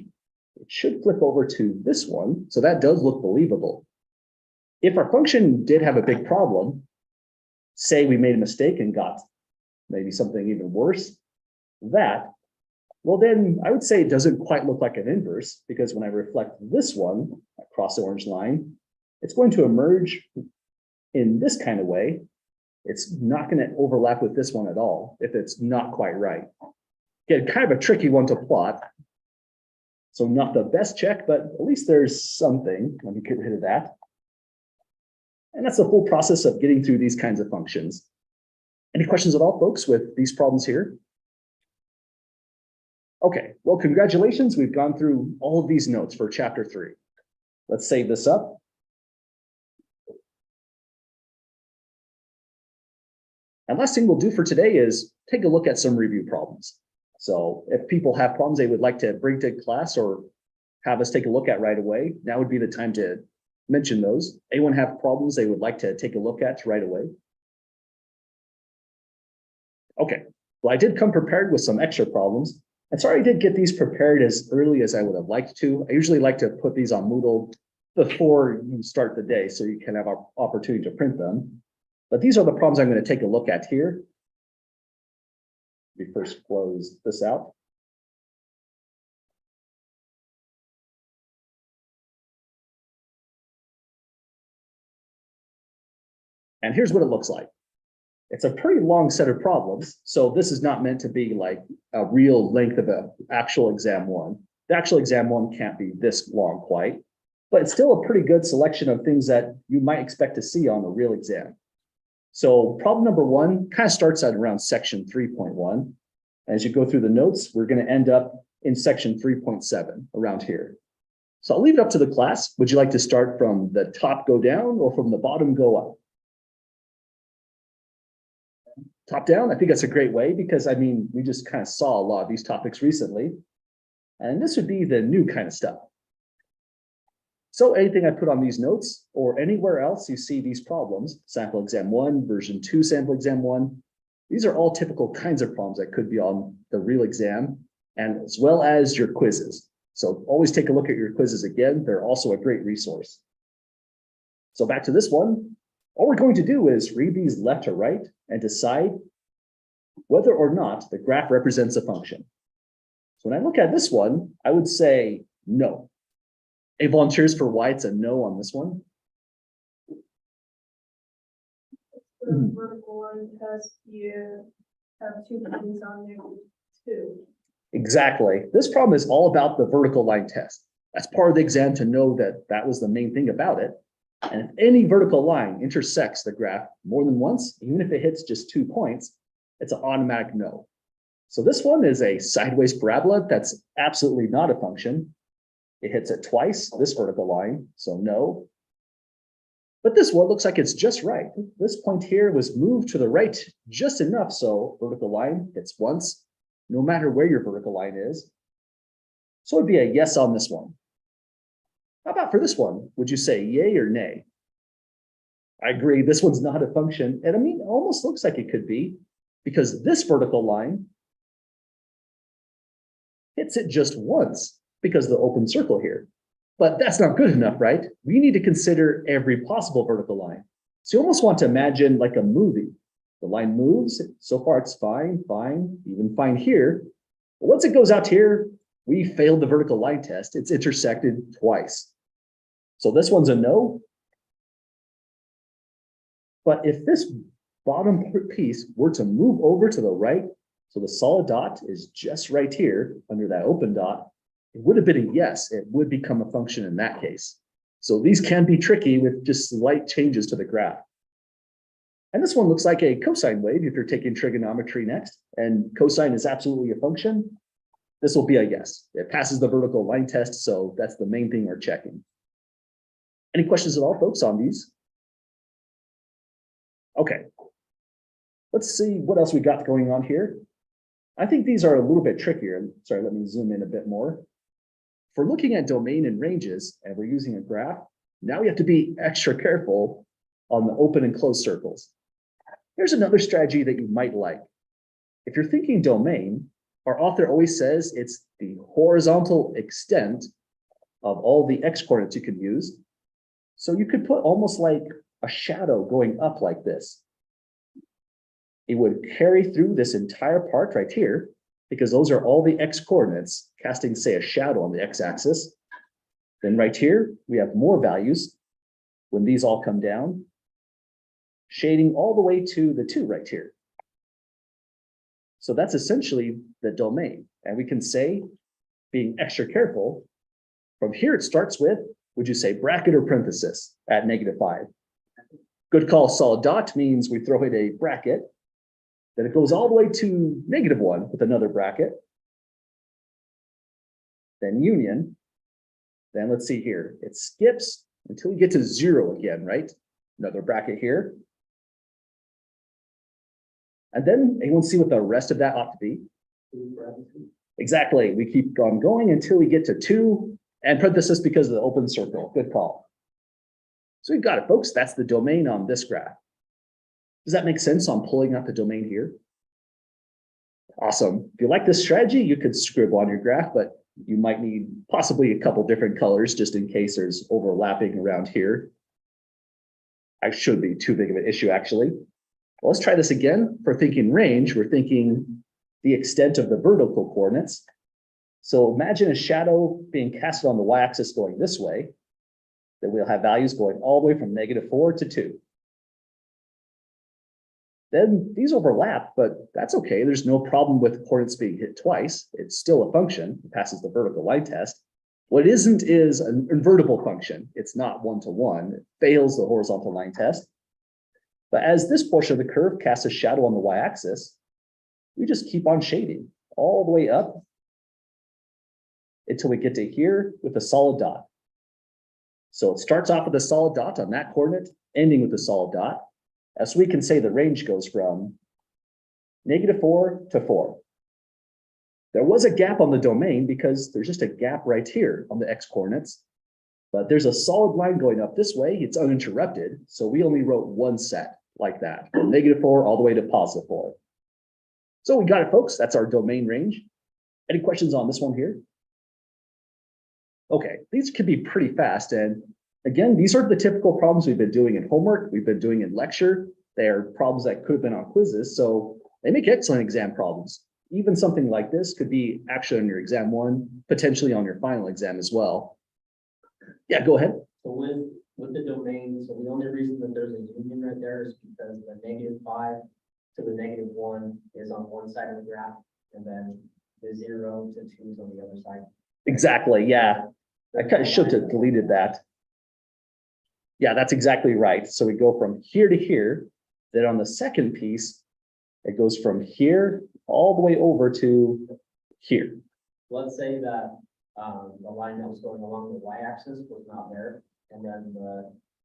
it should flip over to this one. So that does look believable. If our function did have a big problem, say we made a mistake and got maybe something even worse, well, then I would say it doesn't quite look like an inverse because when I reflect this one across the orange line, it's going to emerge in this kind of way. It's not going to overlap with this one at all if it's not quite right. Again, kind of a tricky one to plot. So not the best check, but at least there's something. Let me get rid of that. And that's the whole process of getting through these kinds of functions. Any questions at all, folks, with these problems here? Okay, well, congratulations. We've gone through all of these notes for chapter 3. Let's save this up. And last thing we'll do for today is take a look at some review problems. So if people have problems they would like to bring to class or have us take a look at right away, now would be the time to mention those. Anyone have problems they would like to take a look at right away? Okay, well, I did come prepared with some extra problems. And sorry I did get these prepared as early as I would have liked to. I usually like to put these on Moodle before you start the day so you can have an opportunity to print them. But these are the problems I'm going to take a look at here. We first close this out. And here's what it looks like. It's a pretty long set of problems. So this is not meant to be like a real length of an actual exam one. The actual exam one can't be this long quite, but it's still a pretty good selection of things that you might expect to see on a real exam. So problem number 1 kind of starts at around section 3.1. As you go through the notes, we're going to end up in section 3.7 around here. So I'll leave it up to the class. Would you like to start from the top, go down, or from the bottom, go up? Top down, I think that's a great way because, I mean, we just kind of saw a lot of these topics recently. And this would be the new kind of stuff. So anything I put on these notes or anywhere else you see these problems, sample exam 1, version 2, sample exam 1, these are all typical kinds of problems that could be on the real exam, and as well as your quizzes. So always take a look at your quizzes again. They're also a great resource. So back to this one, all we're going to do is read these left to right and decide whether or not the graph represents a function. So when I look at this one, I would say no. Any volunteers for why it's a no on this one? The vertical line test, you have 2 points on -2. Exactly. This problem is all about the vertical line test. That's part of the exam to know that that was the main thing about it. And if any vertical line intersects the graph more than once, even if it hits just 2 points, it's an automatic no. So this one is a sideways parabola that's absolutely not a function. It hits it twice, this vertical line, so no. But this one looks like it's just right. This point here was moved to the right just enough so vertical line hits once, no matter where your vertical line is. So it'd be a yes on this one. How about for this one? Would you say yay or nay? I agree, this one's not a function. And I mean, it almost looks like it could be, because this vertical line hits it just once because of the open circle here. But that's not good enough, right? We need to consider every possible vertical line. So you almost want to imagine like a movie. The line moves, so far it's fine, even fine here. But once it goes out here, we failed the vertical line test. It's intersected twice. So this one's a no. But if this bottom piece were to move over to the right, so the solid dot is just right here under that open dot, it would have been a yes. It would become a function in that case. So these can be tricky with just slight changes to the graph. And this one looks like a cosine wave if you're taking trigonometry next, and cosine is absolutely a function. This will be a yes. It passes the vertical line test, so that's the main thing we're checking. Any questions at all, folks, on these? Okay. Let's see what else we got going on here. I think these are a little bit trickier. Sorry, let me zoom in a bit more. If we're looking at domain and ranges and we're using a graph, now we have to be extra careful on the open and closed circles. Here's another strategy that you might like. If you're thinking domain, our author always says it's the horizontal extent of all the x coordinates you can use. So you could put almost like a shadow going up like this. It would carry through this entire part right here, because those are all the x coordinates, casting, say, a shadow on the x-axis. Then right here, we have more values when these all come down, shading all the way to the 2 right here. So that's essentially the domain. And we can say, being extra careful, from here it starts with, would you say bracket or parenthesis at -5? Good call, solid dot means we throw in a bracket. Then it goes all the way to -1 with another bracket. Then union. Then let's see here. It skips until we get to 0 again, right? Another bracket here. And then anyone see what the rest of that ought to be? Exactly. We keep on going until we get to 2 and parenthesis because of the open circle. Good call. So we've got it, folks. That's the domain on this graph. Does that make sense on pulling up the domain here? Awesome. If you like this strategy, you could scribble on your graph, but you might need possibly a couple different colors just in case there's overlapping around here. I shouldn't be too big of an issue, actually. Well, let's try this again. For thinking range, we're thinking the extent of the vertical coordinates. So imagine a shadow being casted on the y-axis going this way. Then we'll have values going all the way from -4 to 2. Then these overlap, but that's okay. There's no problem with coordinates being hit twice. It's still a function. It passes the vertical line test. What it isn't is an invertible function. It's not 1-to-1. It fails the horizontal line test. But as this portion of the curve casts a shadow on the y-axis, we just keep on shading all the way up until we get to here with a solid dot. So it starts off with a solid dot on that coordinate, ending with a solid dot. As we can say the range goes from -4 to 4. There was a gap on the domain because there's just a gap right here on the x coordinates. But there's a solid line going up this way. It's uninterrupted. So we only wrote one set like that, from -4 all the way to +4. So we got it, folks. That's our domain range. Any questions on this one here? Okay, these could be pretty fast. And again, these are the typical problems we've been doing in homework. We've been doing in lecture. They're problems that could have been on quizzes. So they make excellent exam problems. Even something like this could be actually on your exam one, potentially on your final exam as well. Yeah, go ahead. So with the domain, so the only reason that there's a union right there is because the -5 to the -1 is on one side of the graph, and then the 0 to 2 is on the other side. Exactly. Yeah, I kind of should have deleted that. Yeah, that's exactly right. So we go from here to here. Then on the second piece, it goes from here all the way over to here. Let's say that the line that was going along the y-axis was not there, and then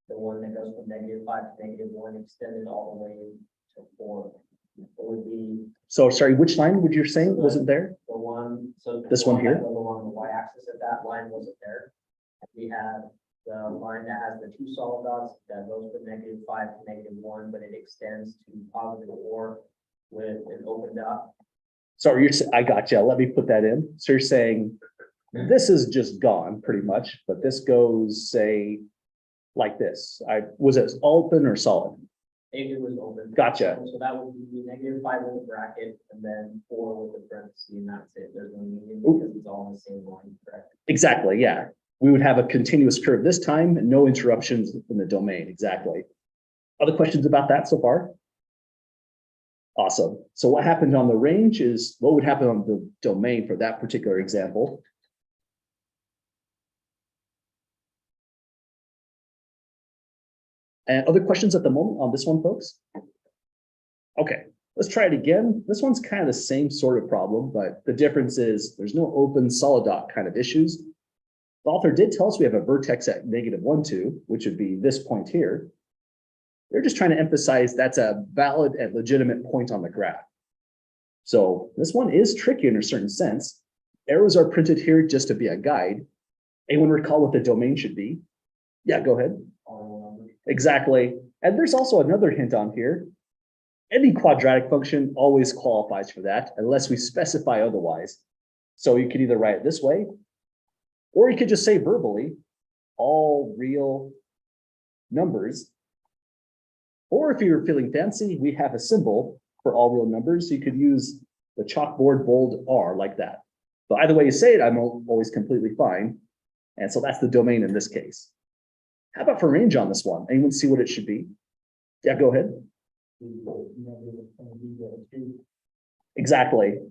the one that goes from -5 to -1 extended all the way to 4. It would be So sorry, which line would you say wasn't there? the one, so. This the one here? that goes along the y-axis, if that line wasn't there. And we had the line that has the two solid dots that goes from -5 to -1, but it extends to +4 with an open dot. So I got you. Let me put that in. So you're saying this is just gone pretty much, but this goes, say, like this. Was it open or solid? It was open. Gotcha. So that would be -5 with a bracket and then 4 with a parenthesis, and that's it. There's no union because it's all on the same line, correct? Exactly, yeah. We would have a continuous curve this time and no interruptions in the domain, exactly. Other questions about that so far? Awesome. So what happened on the range is what would happen on the domain for that particular example. And other questions at the moment on this one, folks? Okay, let's try it again. This one's kind of the same sort of problem, but the difference is there's no open solid dot kind of issues. The author did tell us we have a vertex at -1, 2, which would be this point here. They're just trying to emphasize that's a valid and legitimate point on the graph. So this one is tricky in a certain sense. Arrows are printed here just to be a guide. Anyone recall what the domain should be? Yeah, go ahead. Exactly. And there's also another hint on here. Any quadratic function always qualifies for that unless we specify otherwise. So you could either write it this way, or you could just say verbally, all real numbers. Or if you're feeling fancy, we have a symbol for all real numbers. So you could use the chalkboard bold R like that. But either way you say it, I'm always completely fine. And so that's the domain in this case. How about for range on this one? Anyone see what it should be? Yeah, go ahead. Exactly.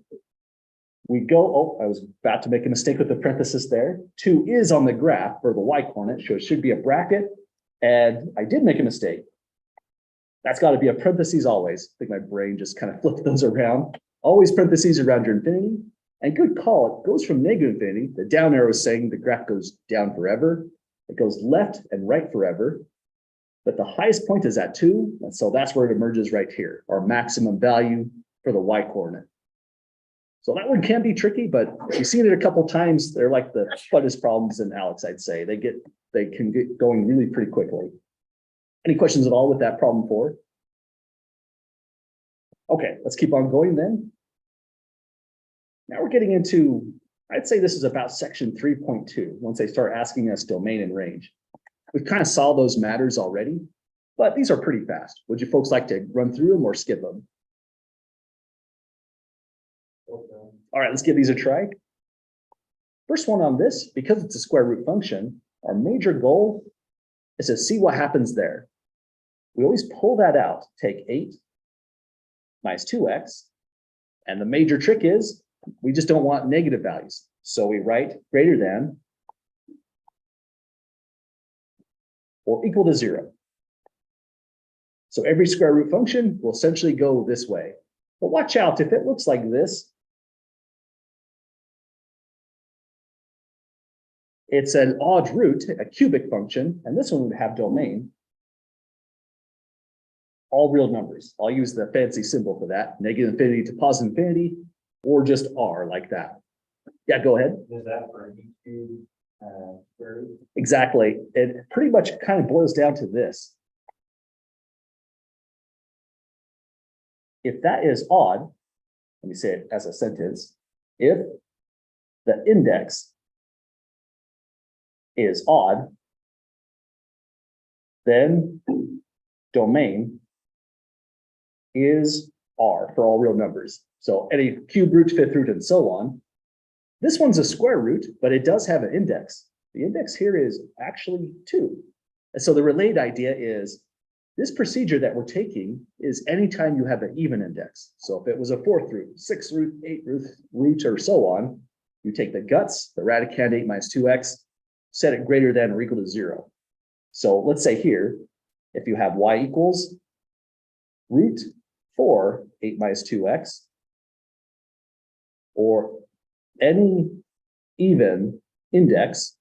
We go, oh, I was about to make a mistake with the parenthesis there. 2 is on the graph for the y coordinate, so it should be a bracket. And I did make a mistake. That's got to be a parentheses always. I think my brain just kind of flipped those around. Always parentheses around your infinity. And good call, it goes from -infinity. The down arrow is saying the graph goes down forever. It goes left and right forever. But the highest point is at 2. And so that's where it emerges right here, our maximum value for the y coordinate. So that one can be tricky, but if you've seen it a couple times, they're like the funnest problems in ALEKS, I'd say. They can get going really pretty quickly. Any questions at all with that problem 4? Okay, let's keep on going then. Now we're getting into, I'd say this is about section 3.2, once they start asking us domain and range. We've kind of saw those matters already, but these are pretty fast. Would you folks like to run through them or skip them? All right, let's give these a try. First one on this, because it's a square root function, our major goal is to see what happens there. We always pull that out, take 8 minus 2x, and the major trick is we just don't want negative values. So we write greater than or equal to 0. So every square root function will essentially go this way. But watch out, if it looks like this, it's an odd root, a cubic function, and this one would have domain. All real numbers. I'll use the fancy symbol for that, -infinity to +infinity, or just R like that. Yeah, go ahead. Is that for any cube square root. Exactly. It pretty much kind of boils down to this. If that is odd, let me say it as a sentence, if the index is odd, then domain is R for all real numbers. So any cube root, fifth root, and so on. This one's a square root, but it does have an index. The index here is actually 2. And so the related idea is this procedure that we're taking is anytime you have an even index. So if it was a 4th root, 6th root, 8th root, or so on, you take the guts, the radicand 8 minus 2x, set it greater than or equal to 0. So let's say here, if you have y equals root 4, 8 minus 2x, or any even index,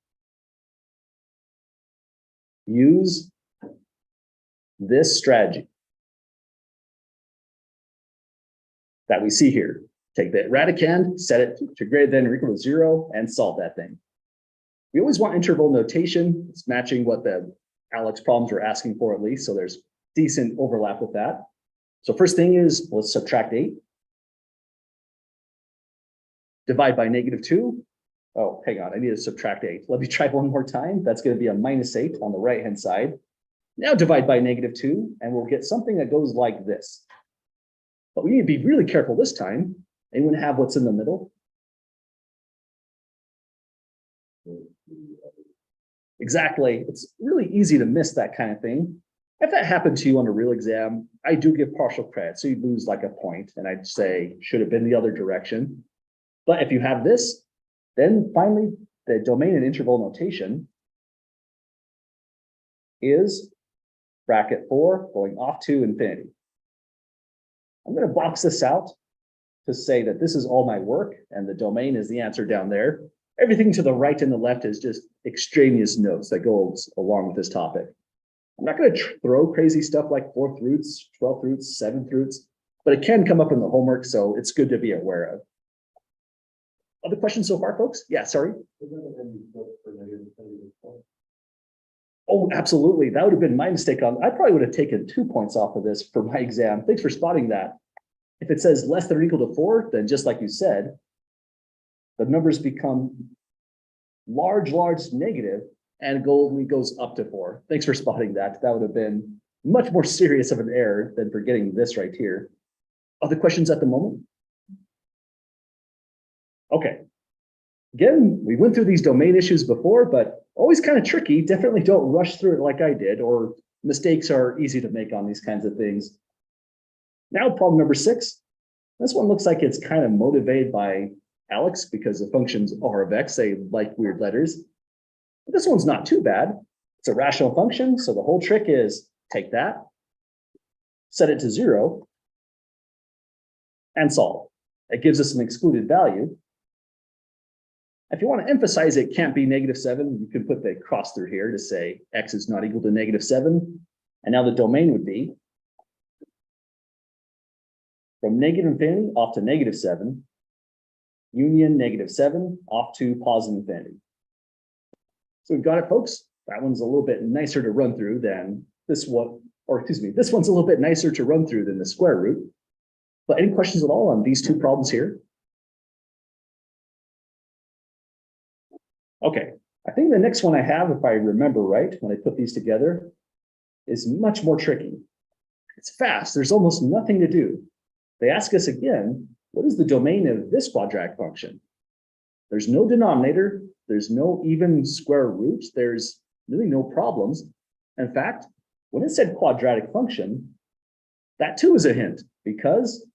use this strategy that we see here. Take the radicand, set it to greater than or equal to 0, and solve that thing. We always want interval notation. It's matching what the Alex problems were asking for at least, so there's decent overlap with that. So first thing is, let's subtract 8. Divide by -2. Oh, hang on, I need to subtract 8. Let me try one more time. That's going to be a -8 on the right-hand side. Now divide by -2, and we'll get something that goes like this. But we need to be really careful this time. Anyone have what's in the middle? Exactly. It's really easy to miss that kind of thing. If that happened to you on a real exam, I do give partial credit. So you lose like a point, and I'd say should have been the other direction. But if you have this, then finally the domain and interval notation is bracket 4 going off to infinity. I'm going to box this out to say that this is all my work and the domain is the answer down there. Everything to the right and the left is just extraneous notes that goes along with this topic. I'm not going to throw crazy stuff like 4th roots, 12th roots, 7th roots, but it can come up in the homework, so it's good to be aware of. Other questions so far, folks? Yeah, sorry. Oh, absolutely. That would have been my mistake I probably would have taken 2 points off of this for my exam. Thanks for spotting that. If it says less than or equal to 4, then just like you said, the numbers become large negative and only goes up to 4. Thanks for spotting that. That would have been much more serious of an error than for getting this right here. Other questions at the moment? Okay. Again, we went through these domain issues before, but always kind of tricky. Definitely don't rush through it like I did, or mistakes are easy to make on these kinds of things. Now, problem number 6. This one looks like it's kind of motivated by Alex because the functions R of X, they like weird letters. But this one's not too bad. It's a rational function, so the whole trick is take that, set it to 0, and solve. It gives us an excluded value. If you want to emphasize it can't be -7, you can put the cross through here to say X is not equal to -7. And now the domain would be from -infinity off to -7, union -7 off to positive infinity. So we've got it, folks. That one's a little bit nicer to run through than this one, or excuse me, this one's a little bit nicer to run through than the square root. But any questions at all on these 2 problems here? Okay, I think the next one I have, if I remember right, when I put these together, is much more tricky. It's fast, there's almost nothing to do. They ask us again, what is the domain of this quadratic function? There's no denominator, there's no even square root, there's really no problems. In fact, when it said quadratic function, that too is a hint, because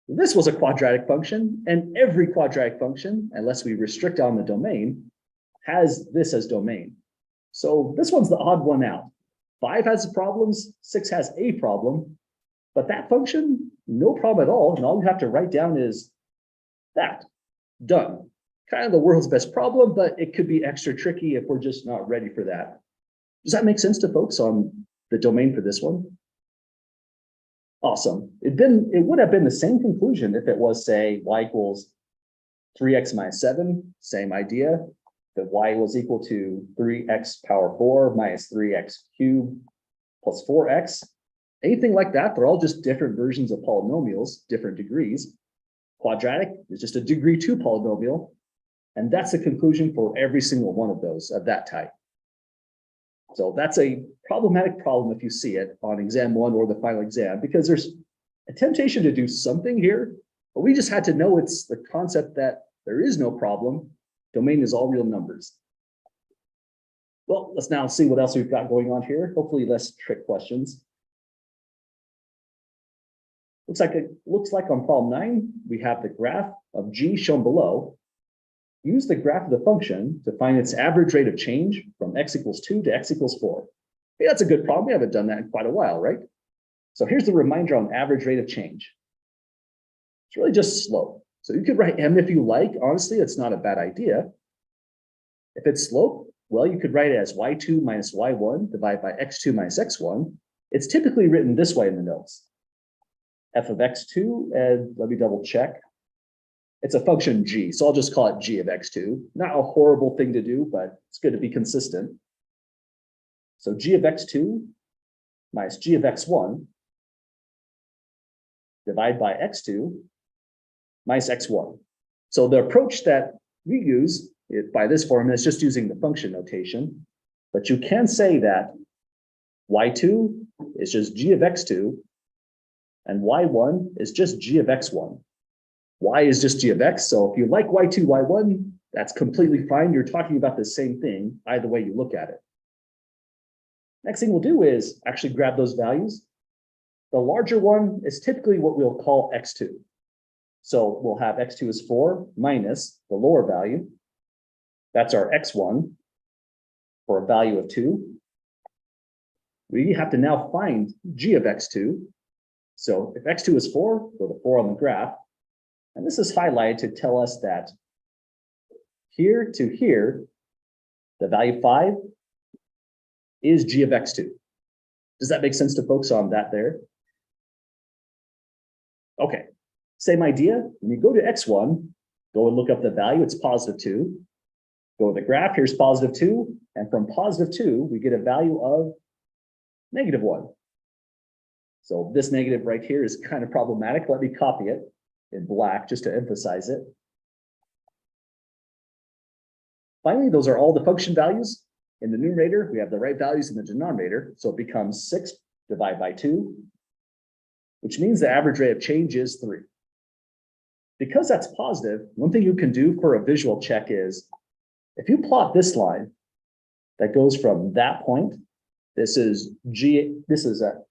this was a quadratic function, and every quadratic function, unless we restrict on the domain, has this as domain. So this one's the odd one out. 5 has problems, 6 has a problem, but that function, no problem at all. And all you have to write down is that, done. Kind of the world's best problem, but it could be extra tricky if we're just not ready for that. Does that make sense to folks on the domain for this one? Awesome. It would have been the same conclusion if it was, say, y equals 3x minus 7, same idea. that y was equal to 3x power 4 minus 3x cubed plus 4x. Anything like that, they're all just different versions of polynomials, different degrees. Quadratic is just a degree 2 polynomial. And that's the conclusion for every single one of those of that type. So that's a problematic problem if you see it on exam 1 or the final exam, because there's a temptation to do something here, but we just had to know it's the concept that there is no problem. Domain is all real numbers. Well, let's now see what else we've got going on here. Hopefully less trick questions. Looks like on problem 9, we have the graph of g shown below. Use the graph of the function to find its average rate of change from x equals 2 to x equals 4. Hey, that's a good problem. We haven't done that in quite a while, right? So here's the reminder on average rate of change. It's really just slope. So you could write m if you like. Honestly, it's not a bad idea. If it's slope, well, you could write it as y2 minus y1 divided by x2 minus x1. It's typically written this way in the notes. F of x2, and let me double check. It's a function g, so I'll just call it g of x2. Not a horrible thing to do, but it's good to be consistent. So g of x2 minus g of x1 divided by x2 minus x1. So the approach that we use by this formula is just using the function notation, but you can say that y2 is just g of x2 and y1 is just g of x1. Y is just g of x, so if you like y2, y1, that's completely fine. You're talking about the same thing, either way you look at it. Next thing we'll do is actually grab those values. The larger one is typically what we'll call x2. So we'll have x2 is 4 minus the lower value. That's our x1 for a value of 2. We have to now find g of x2. So if x2 is 4, go to 4 on the graph. And this is highlighted to tell us that here to here, the value 5 is g of x2. Does that make sense to folks on that there? Okay, same idea. When you go to x1, go and look up the value, it's positive 2. Go to the graph, here's positive 2. And from positive 2, we get a value of negative 1. So this negative right here is kind of problematic. Let me copy it in black just to emphasize it. Finally, those are all the function values. In the numerator, we have the right values in the denominator. So it becomes 6 divided by 2, which means the average rate of change is 3. Because that's positive, one thing you can do for a visual check is, if you plot this line that goes from that point, this is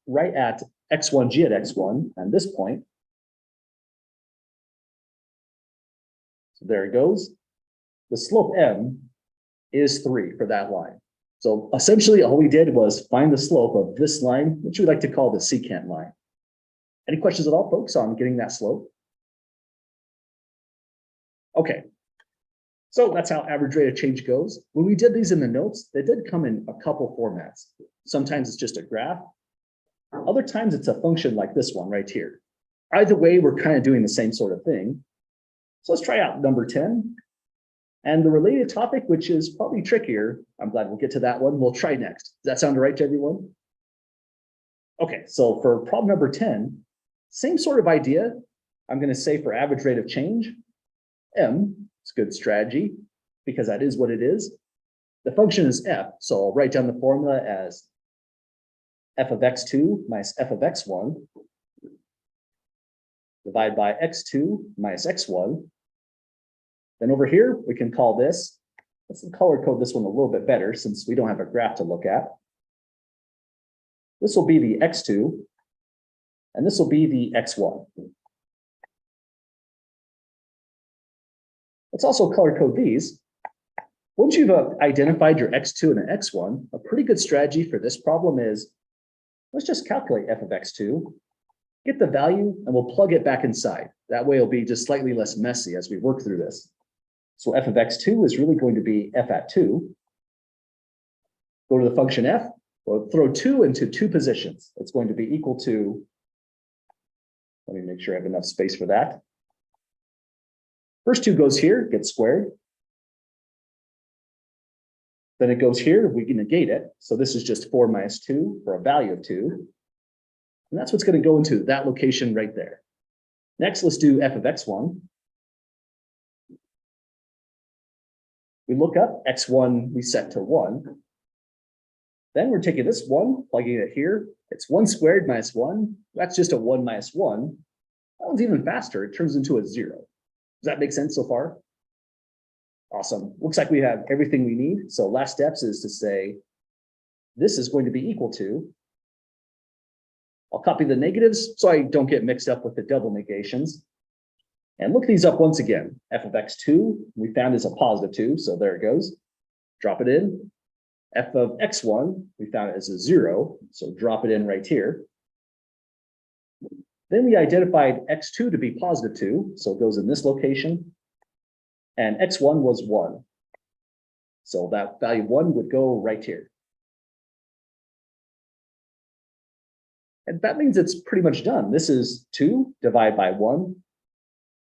right at x1, g at x1, and this point. So there it goes. The slope m is 3 for that line. So essentially all we did was find the slope of this line, which we like to call the secant line. Any questions at all, folks, on getting that slope? Okay, so that's how average rate of change goes. When we did these in the notes, they did come in a couple formats. Sometimes it's just a graph. Other times it's a function like this one right here. Either way, we're kind of doing the same sort of thing. So let's try out number 10. And the related topic, which is probably trickier, I'm glad we'll get to that one, we'll try next. Does that sound all right to everyone? Okay, so for problem number 10, same sort of idea. I'm going to say for average rate of change, m, it's good strategy because that is what it is. The function is f, so I'll write down the formula as f of x2 minus f of x1 divided by x2 minus x1. Then over here, we can call this, let's color code this one a little bit better since we don't have a graph to look at. This will be the x2, and this will be the x1. Let's also color code these. Once you've identified your x2 and an x1, a pretty good strategy for this problem is, let's just calculate f of x2, get the value, and we'll plug it back inside. That way it'll be just slightly less messy as we work through this. So f of x2 is really going to be f at 2. Go to the function f, we'll throw 2 into 2 positions. It's going to be equal to, let me make sure I have enough space for that. First 2 goes here, gets squared. Then it goes here, we can negate it. So this is just 4 minus 2 for a value of 2. And that's what's going to go into that location right there. Next, let's do f of x1. We look up x1, we set to 1. Then we're taking this 1, plugging it here. It's 1 squared minus 1. That's just a 1 minus 1. That one's even faster. It turns into a 0. Does that make sense so far? Awesome. Looks like we have everything we need. So last steps is to say, this is going to be equal to, I'll copy the negatives so I don't get mixed up with the double negations. And look these up once again. F of x2, we found is a positive 2, so there it goes. Drop it in. F of x1, we found it as a 0, so drop it in right here. Then we identified x2 to be positive 2, so it goes in this location. And x1 was 1. So that value 1 would go right here. And that means it's pretty much done. This is 2 divided by 1.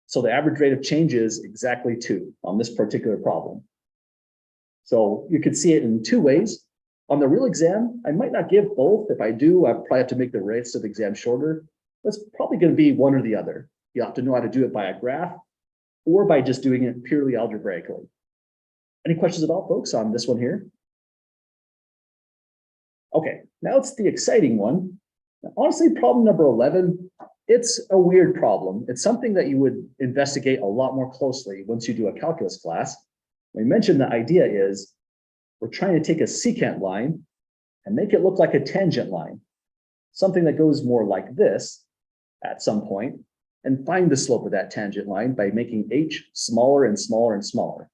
So the average rate of change is exactly 2 on this particular problem. So you could see it in 2 ways. On the real exam, I might not give both. If I do, I probably have to make the rest of the exam shorter. That's probably going to be one or the other. You have to know how to do it by a graph or by just doing it purely algebraically. Any questions at all, folks, on this one here? Okay, now it's the exciting one. Now, honestly, problem number 11, it's a weird problem. It's something that you would investigate a lot more closely once you do a calculus class. We mentioned the idea is we're trying to take a secant line and make it look like a tangent line, something that goes more like this at some point, and find the slope of that tangent line by making h smaller and smaller and smaller.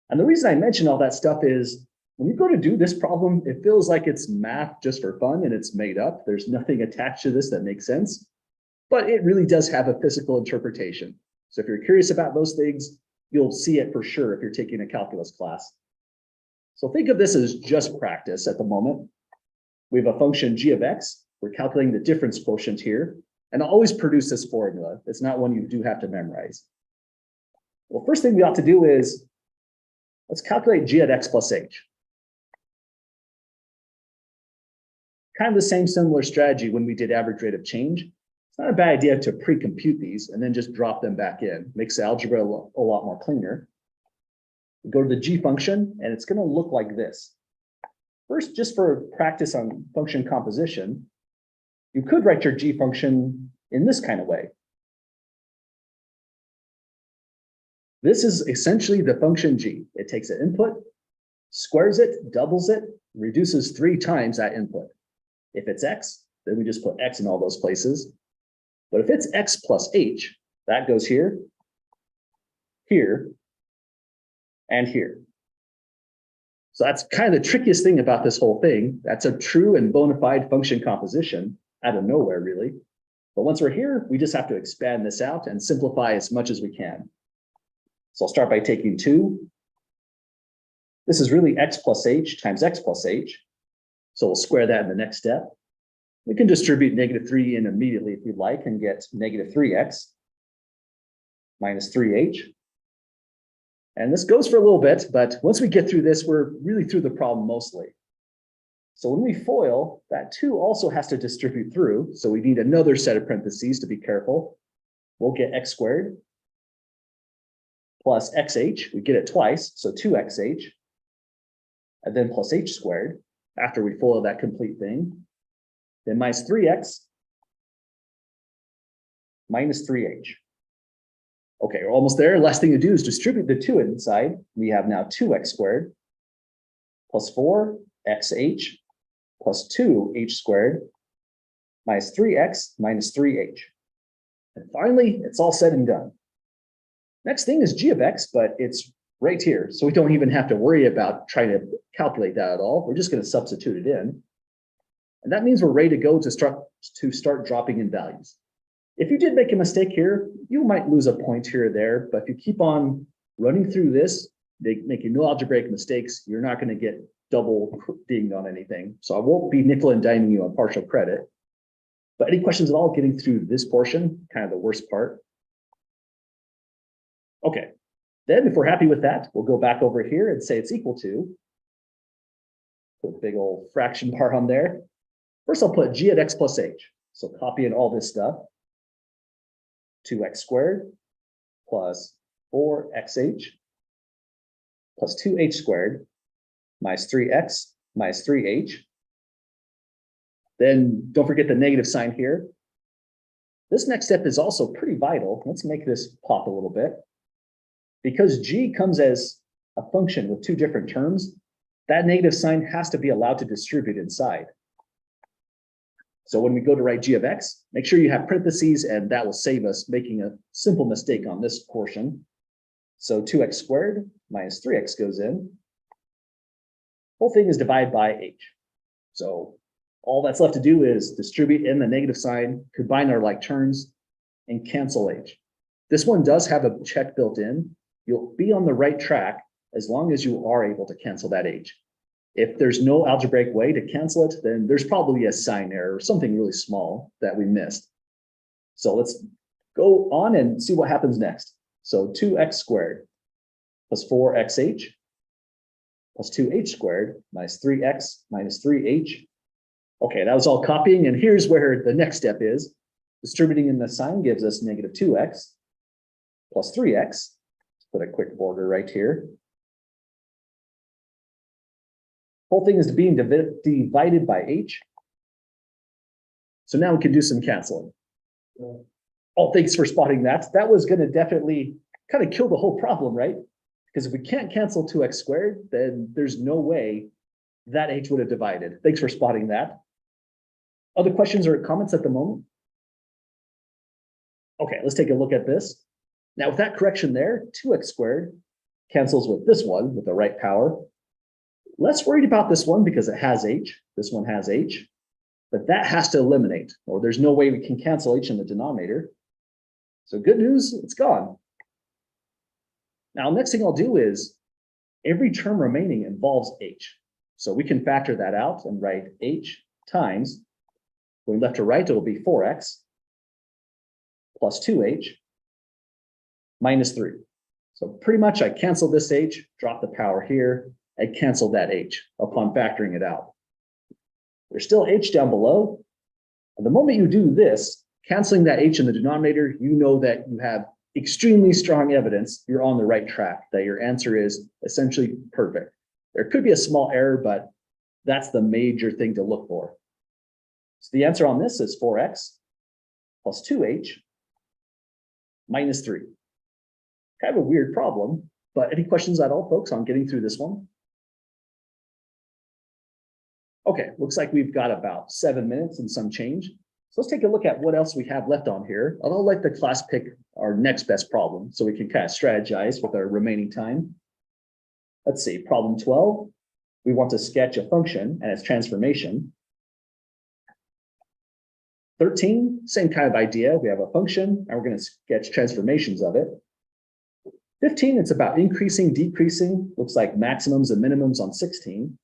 And the reason I mention all that stuff is when you go to do this problem, it feels like it's math just for fun and it's made up. There's nothing attached to this that makes sense, but it really does have a physical interpretation. So if you're curious about those things, you'll see it for sure if you're taking a calculus class. So think of this as just practice at the moment. We have a function g of x. We're calculating the difference quotient here. And I'll always produce this formula. It's not one you do have to memorize. Well, first thing we ought to do is, let's calculate g at x plus h. Kind of the same similar strategy when we did average rate of change. It's not a bad idea to pre-compute these and then just drop them back in. Makes the algebra a lot more cleaner. We go to the g function, and it's going to look like this. First, just for practice on function composition, you could write your g function in this kind of way. This is essentially the function g. It takes an input, squares it, doubles it, reduces 3 times that input. If it's x, then we just put x in all those places. But if it's x plus h, that goes here, here, and here. So that's kind of the trickiest thing about this whole thing. That's a true and bona fide function composition out of nowhere, really. But once we're here, we just have to expand this out and simplify as much as we can. So I'll start by taking 2. This is really x plus h times x plus h. So we'll square that in the next step. We can distribute -3 in immediately if you'd like and get -3x minus 3h. And this goes for a little bit, but once we get through this, we're really through the problem mostly. So when we FOIL, that 2 also has to distribute through. So we need another set of parentheses to be careful. We'll get x squared plus xh. We get it twice, so 2xh. And then plus h squared after we FOIL that complete thing. Then minus 3x minus 3h. Okay, we're almost there. Last thing to do is distribute the 2 inside. We have now 2x squared plus 4xh plus 2h squared minus 3x minus 3h. And finally, it's all said and done. Next thing is g of x, but it's right here. So we don't even have to worry about trying to calculate that at all. We're just going to substitute it in. And that means we're ready to go to start dropping in values. If you did make a mistake here, you might lose a point here or there, but if you keep on running through this, making no algebraic mistakes, you're not going to get double dinged on anything. So I won't be nickel and diming you on partial credit. But any questions at all getting through this portion, kind of the worst part? Okay, then if we're happy with that, we'll go back over here and say it's equal to. Put a big old fraction bar on there. First, I'll put g of x plus h. So copy in all this stuff. 2x squared plus 4xh plus 2h squared minus 3x minus 3h. Then don't forget the negative sign here. This next step is also pretty vital. Let's make this pop a little bit. Because g comes as a function with two different terms, that negative sign has to be allowed to distribute inside. So when we go to write g of x, make sure you have parentheses, and that will save us making a simple mistake on this portion. So 2x squared minus 3x goes in. Whole thing is divided by h. So all that's left to do is distribute in the negative sign, combine our like terms, and cancel h. This one does have a check built in. You'll be on the right track as long as you are able to cancel that h. If there's no algebraic way to cancel it, then there's probably a sign error or something really small that we missed. So let's go on and see what happens next. So 2x squared plus 4xh plus 2h squared minus 3x minus 3h. Okay, that was all copying, and here's where the next step is. Distributing in the sign gives us negative 2x plus 3x. Let's put a quick border right here. Whole thing is being divided by h. So now we can do some canceling. Oh, thanks for spotting that. That was going to definitely kind of kill the whole problem, right? Because if we can't cancel 2x squared, then there's no way that h would have divided. Thanks for spotting that. Other questions or comments at the moment? Okay, let's take a look at this. Now with that correction there, 2x squared cancels with this one with the right power. Less worried about this one because it has h. This one has h, but that has to eliminate, or there's no way we can cancel h in the denominator. So good news, it's gone. Now, next thing I'll do is every term remaining involves h. So we can factor that out and write h times, going left to right, it'll be 4x plus 2h minus 3. So pretty much I cancel this h, drop the power here, I canceled that h upon factoring it out. There's still h down below. And the moment you do this, canceling that h in the denominator, you know that you have extremely strong evidence you're on the right track, that your answer is essentially perfect. There could be a small error, but that's the major thing to look for. So the answer on this is 4x plus 2h minus 3. Kind of a weird problem, but any questions at all, folks, on getting through this one? Okay, looks like we've got about 7 minutes and some change. So let's take a look at what else we have left on here. I'll let the class pick our next best problem so we can kind of strategize with our remaining time. Let's see, problem 12. We want to sketch a function and its transformation. 13, same kind of idea. We have a function and we're going to sketch transformations of it. 15, it's about increasing, decreasing. Looks like maximums and minimums on 16.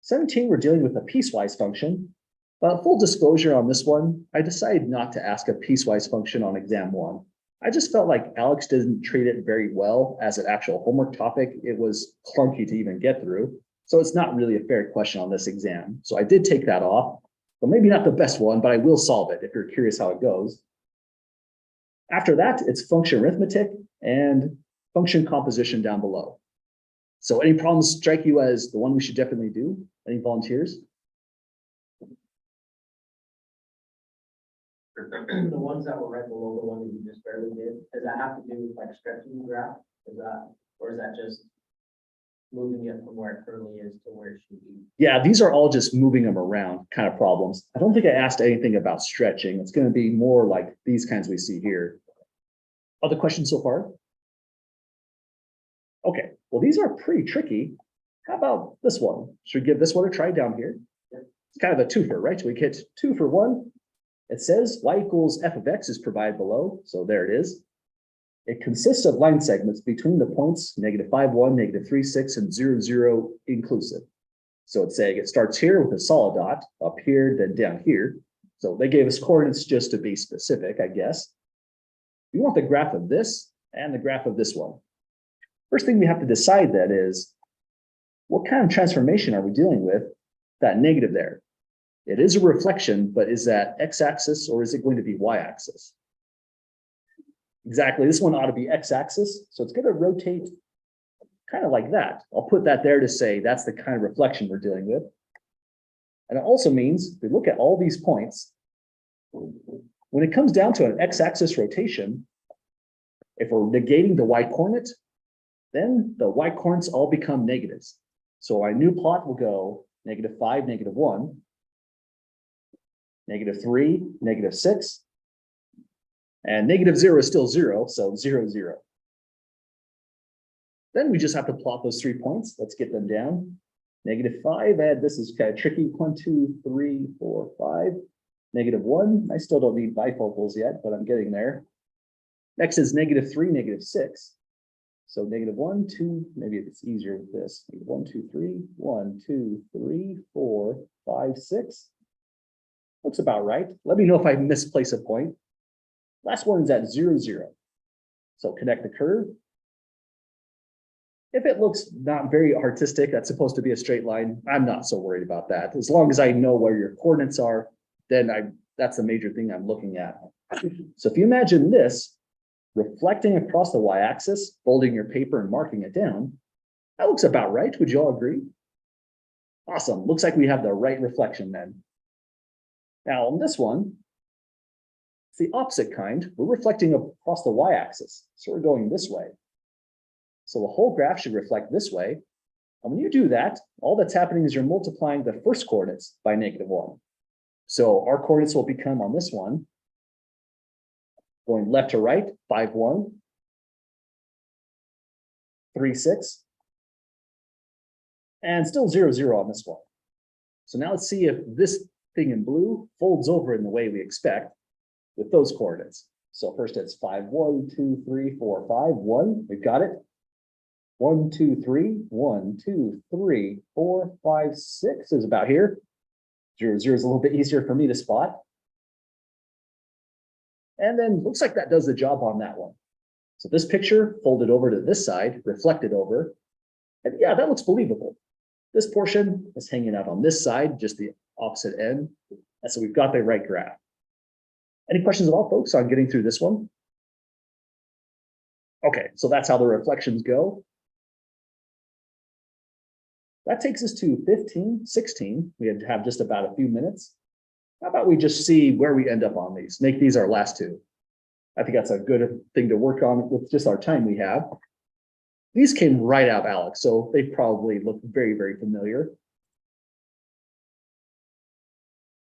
17, we're dealing with a piecewise function. But full disclosure on this one, I decided not to ask a piecewise function on exam 1. I just felt like Alex didn't treat it very well as an actual homework topic. It was clunky to even get through. So it's not really a fair question on this exam. So I did take that off. But maybe not the best one, but I will solve it if you're curious how it goes. After that, it's function arithmetic and function composition down below. So any problems strike you as the one we should definitely do? Any volunteers? The ones that were right below the one that you just barely did, does that have to do with like stretching the graph? Or is that just moving it from where it currently is to where it should be? Yeah, these are all just moving them around kind of problems. I don't think I asked anything about stretching. It's going to be more like these kinds we see here. Other questions so far? Okay, well, these are pretty tricky. How about this one? Should we give this one a try down here? It's kind of a twofer, right? So we get 2 for 1. It says y equals f of x is provided below. So there it is. It consists of line segments between the points -5, 1, -3, 6, and 0, 0 inclusive. So it's saying it starts here with a solid dot, up here, then down here. So they gave us coordinates just to be specific, I guess. We want the graph of this and the graph of this one. First thing we have to decide that is, what kind of transformation are we dealing with? That negative there. It is a reflection, but is that x-axis or is it going to be y-axis? Exactly, this one ought to be x-axis, so it's going to rotate kind of like that. I'll put that there to say that's the kind of reflection we're dealing with. And it also means, if we look at all these points, when it comes down to an x-axis rotation, if we're negating the y-coordinate, then the y-coordinates all become negatives. So our new plot will go -5, -1, -3, -6, and -0 is still 0, so 0, 0. Then we just have to plot those 3 points. Let's get them down. -5, and this is kind of tricky. 1, 2, 3, 4, 5. -1, I still don't need bifocals yet, but I'm getting there. Next is -3, -6. So -1, 2, maybe it's easier with this. 1, 2, 3, 1, 2, 3, 4, 5, 6. Looks about right. Let me know if I misplace a point. Last one is at 0, 0. So connect the curve. If it looks not very artistic, that's supposed to be a straight line. I'm not so worried about that. As long as I know where your coordinates are, then that's the major thing I'm looking at. So if you imagine this reflecting across the y-axis, folding your paper and marking it down, that looks about right. Would you all agree? Awesome. Looks like we have the right reflection then. Now on this one, it's the opposite kind. We're reflecting across the y-axis. So we're going this way. So the whole graph should reflect this way. And when you do that, all that's happening is you're multiplying the first coordinates by -1. So our coordinates will become on this one, going left to right, 5, 1, 3, 6, and still 0, 0 on this one. So now let's see if this thing in blue folds over in the way we expect with those coordinates. So first it's 5, 1, 2, 3, 4, 5, 1. We've got it. 1, 2, 3, 1, 2, 3, 4, 5, 6 is about here. 0, 0 is a little bit easier for me to spot. And then looks like that does the job on that one. So this picture folded over to this side, reflected over. And yeah, that looks believable. This portion is hanging out on this side, just the opposite end. And so we've got the right graph. Any questions at all, folks, on getting through this one? Okay, so that's how the reflections go. That takes us to 15, 16. We have just about a few minutes. How about we just see where we end up on these, make these our last two. I think that's a good thing to work on with just our time we have. These came right out of Alex, so they probably look very, very familiar.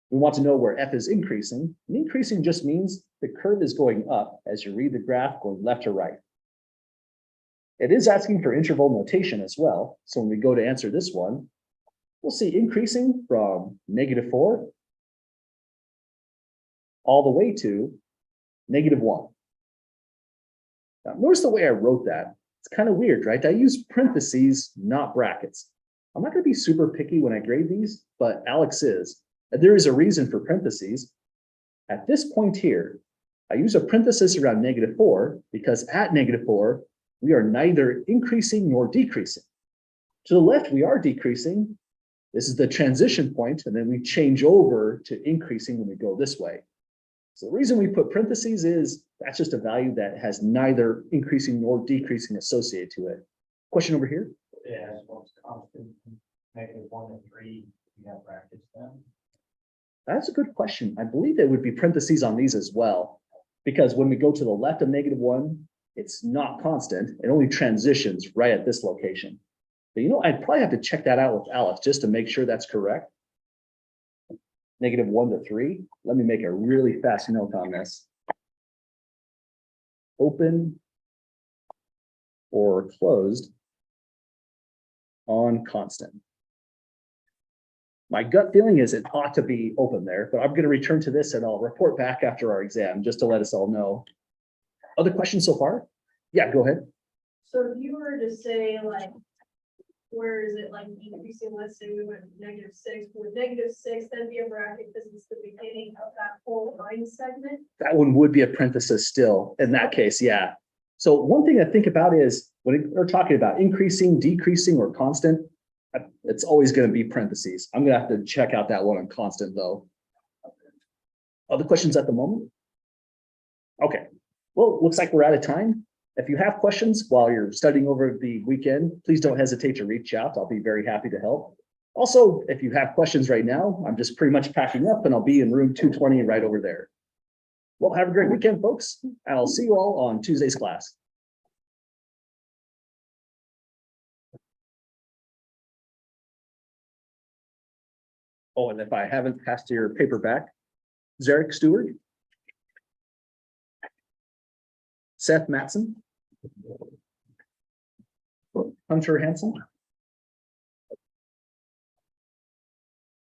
We want to know where F is increasing. And increasing just means the curve is going up as you read the graph going left to right. It is asking for interval notation as well. So when we go to answer this one, we'll see increasing from -4 all the way to -1. Now, notice the way I wrote that. It's kind of weird, right? I use parentheses, not brackets. I'm not going to be super picky when I grade these, but Alex is. And there is a reason for parentheses. At this point here, I use a parenthesis around -4 because at -4, we are neither increasing nor decreasing. To the left, we are decreasing. This is the transition point, and then we change over to increasing when we go this way. So the reason we put parentheses is that's just a value that has neither increasing nor decreasing associated to it. Question over here? Yeah, as well as constant, -1 and 3, we have brackets then. That's a good question. I believe there would be parentheses on these as well, because when we go to the left of -1, it's not constant. It only transitions right at this location. But you know, I'd probably have to check that out with Alex just to make sure that's correct. -1 to 3. Let me make a really fast note on this. Open or closed on constant. My gut feeling is it ought to be open there, but I'm going to return to this and I'll report back after our exam just to let us all know. Other questions so far? Yeah, go ahead. So if you were to say like, where is it like increasing, let's say we went -6, would -6 then be a bracket because it's the beginning of that whole line segment? That one would be a parenthesis still in that case, yeah. So one thing to think about is when we're talking about increasing, decreasing, or constant, It's always gonna be parentheses. I'm gonna have to check out that one on constant though. Other questions at the moment? Okay, well, looks like we're out of time. If you have questions while you're studying over the weekend, please don't hesitate to reach out. I'll be very happy to help. Also, if you have questions right now, I'm just pretty much packing up and I'll be in room 220 right over there. Well, have a great weekend, folks, and I'll see you all on Tuesday's class. Oh, and if I haven't passed your paper back, Zarek Stewart, Seth Matson, Hunter Hansen,